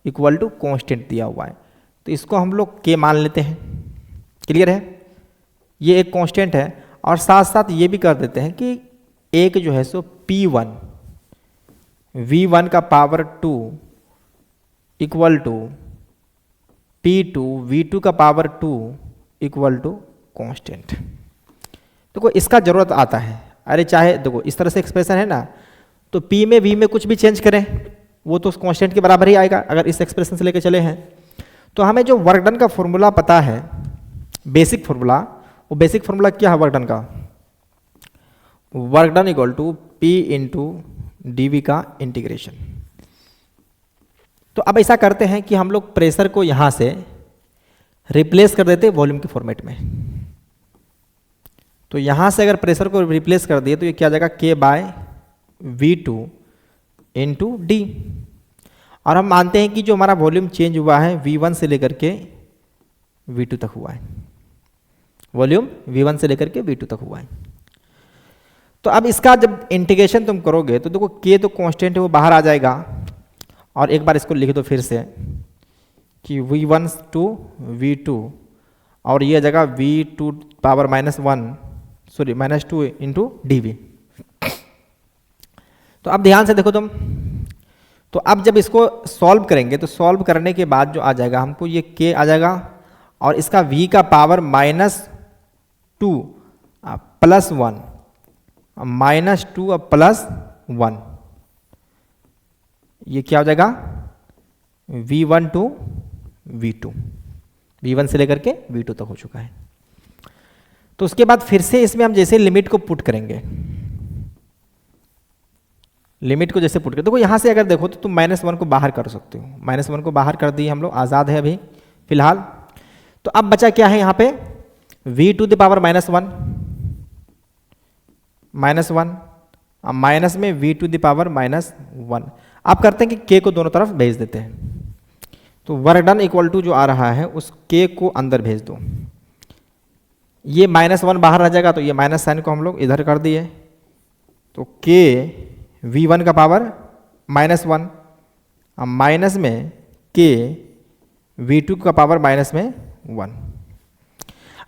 Speaker 1: इक्वल टू कॉन्स्टेंट दिया हुआ है, तो इसको हम लोग K मान लेते हैं। क्लियर है, ये एक कांस्टेंट है और साथ साथ ये भी कर देते हैं कि एक जो है सो P1 V1 का power 2 equal to P2 V2 का पावर 2 इक्वल टू कांस्टेंट। देखो इसका जरूरत आता है, अरे चाहे देखो इस तरह से एक्सप्रेशन है ना, तो P में V में कुछ भी चेंज करें वो तो कांस्टेंट के बराबर ही आएगा अगर इस एक्सप्रेशन से लेकर चले हैं। तो हमें जो वर्क डन का फॉर्मूला पता है, बेसिक फॉर्मूला, वो बेसिक फॉर्मूला क्या है वर्क डन का, work done equal to P into d का इंटीग्रेशन। तो अब ऐसा करते हैं कि हम लोग प्रेशर को यहाँ से रिप्लेस कर देते हैं वॉल्यूम के फॉर्मेट में। तो यहाँ से अगर प्रेशर को रिप्लेस कर दिए तो ये क्या आ जाएगा K bye V2 into D. और हम मानते हैं कि जो हमारा वॉल्यूम चेंज हुआ है V1 से लेकर के V2 तक हुआ है, वॉल्यूम V1 से लेकर के V2 तक हुआ है। तो अब इसका जब इंटीग्रेशन तुम करोगे तो देखो K तो कांस्टेंट है वो बाहर आ जाएगा, और एक बार इसको लिख दो फिर से कि V1 टू V2 और ये आ जाएगा V2 पावर -2 इंटू डी। तो अब ध्यान से देखो तुम, तो अब जब इसको सॉल्व करेंगे तो सॉल्व करने के बाद जो आ जाएगा हमको ये K आ जाएगा और इसका V का पावर -2 प्लस 1 -2 प्लस 1, ये क्या हो जाएगा V1 टू V2, V1 से लेकर के V2 तक हो चुका है। तो उसके बाद फिर से इसमें हम जैसे लिमिट को पुट करेंगे, लिमिट को जैसे पुट कर देखो यहाँ से अगर देखो तो तुम -1 को बाहर कर सकते हो, -1 को बाहर कर दिए हम लोग, आज़ाद है अभी फिलहाल। तो अब बचा क्या है यहाँ पे V टू द पावर -1 अब माइनस में V टू द पावर -1। आप करते हैं कि K को दोनों तरफ भेज देते हैं, तो वर्क डन इक्वल टू जो आ रहा है उस K को अंदर भेज दो, ये -1 बाहर रह जाएगा तो ये माइनस साइन को हम लोग इधर कर दिए, तो K V1 का पावर -1 अब माइनस में K V2 का पावर -1।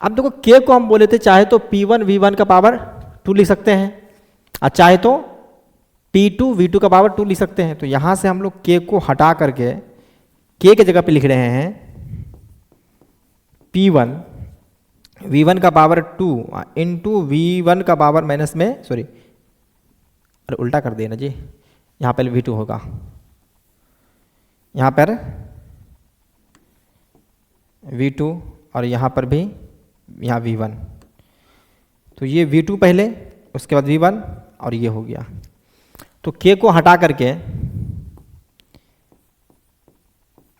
Speaker 1: अब देखो K को हम बोले थे चाहे तो P1 V1 का पावर 2 लिख सकते हैं और चाहे तो P2 V2 का पावर 2 लिख सकते हैं। तो यहाँ से हम लोग K को हटा करके K के जगह पे लिख रहे हैं P1 V1 का पावर 2 इंटू V1 का पावर अरे उल्टा कर दिए ना जी, यहाँ पर V2 होगा, यहाँ पर V2 और यहाँ पर भी यहाँ V1, तो ये V2 पहले उसके बाद V1 और ये हो गया। तो K को हटा करके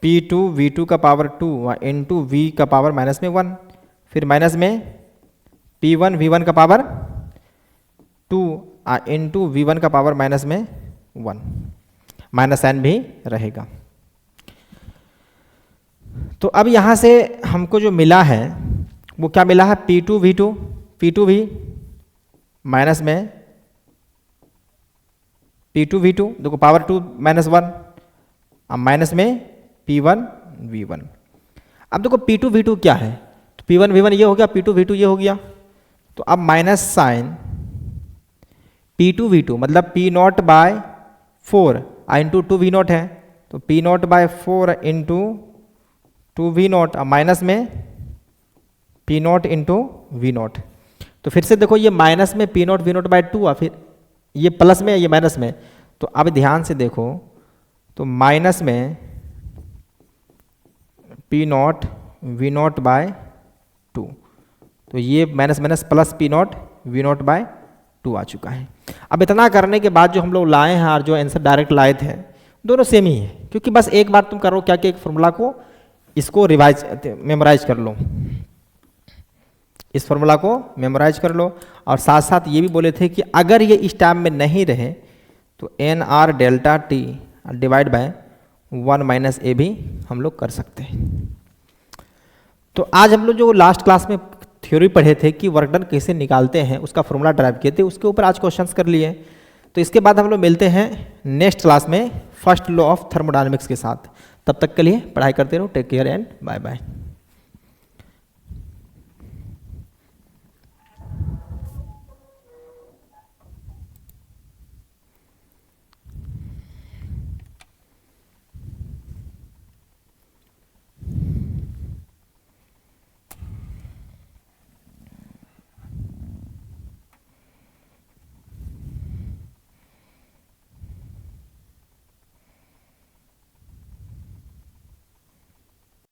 Speaker 1: P2 V2 का पावर 2 इंटू V का पावर -1, फिर माइनस में P1 V1 का पावर 2 इंटू V1 का पावर -1, माइनस साइन भी रहेगा। तो अब यहाँ से हमको जो मिला है वो क्या मिला है P2 V2 माइनस में P2 V2 देखो पावर 2 -1 अब माइनस में P1 V1। अब देखो P2 V2 क्या है, तो P1 V1 ये हो गया, P2 V2 ये हो गया, तो अब माइनस साइन P2 V2 मतलब P0 बाय 4 इंटू 2 V0 है, तो तो P naught by 4 into 2v0 minus में P naught into V naught. तो फिर से देखो ये माइनस में P naught we naught by 2 और फिर ये प्लस में ये माइनस में। तो अब ध्यान से देखो तो माइनस में P naught we naught by 2, तो ये minus minus plus p naught we naught by 2 आ चुका है। अब इतना करने के बाद जो हम लोग लाए हैं और जो आंसर डायरेक्ट लाए थे दोनों सेम ही है, क्योंकि बस एक बार तुम करो क्या कि एक फॉर्मूला को इसको रिवाइज मेमोराइज कर लो, इस फॉर्मूला को मेमोराइज कर लो। और साथ साथ ये भी बोले थे कि अगर ये इस टाइम में नहीं रहे तो N R delta T divide by 1 minus A भी हम लोग कर सकते हैं। तो आज हम लोग जो लास्ट क्लास में थ्योरी पढ़े थे कि वर्क डन कैसे निकालते हैं उसका फॉर्मूला ड्राइव किए थे, उसके ऊपर आज क्वेश्चंस कर लिए। तो इसके बाद हम लोग मिलते हैं नेक्स्ट क्लास में फर्स्ट लॉ ऑफ थर्मोडायनेमिक्स के साथ। तब तक के लिए पढ़ाई करते रहो। Take care and bye bye.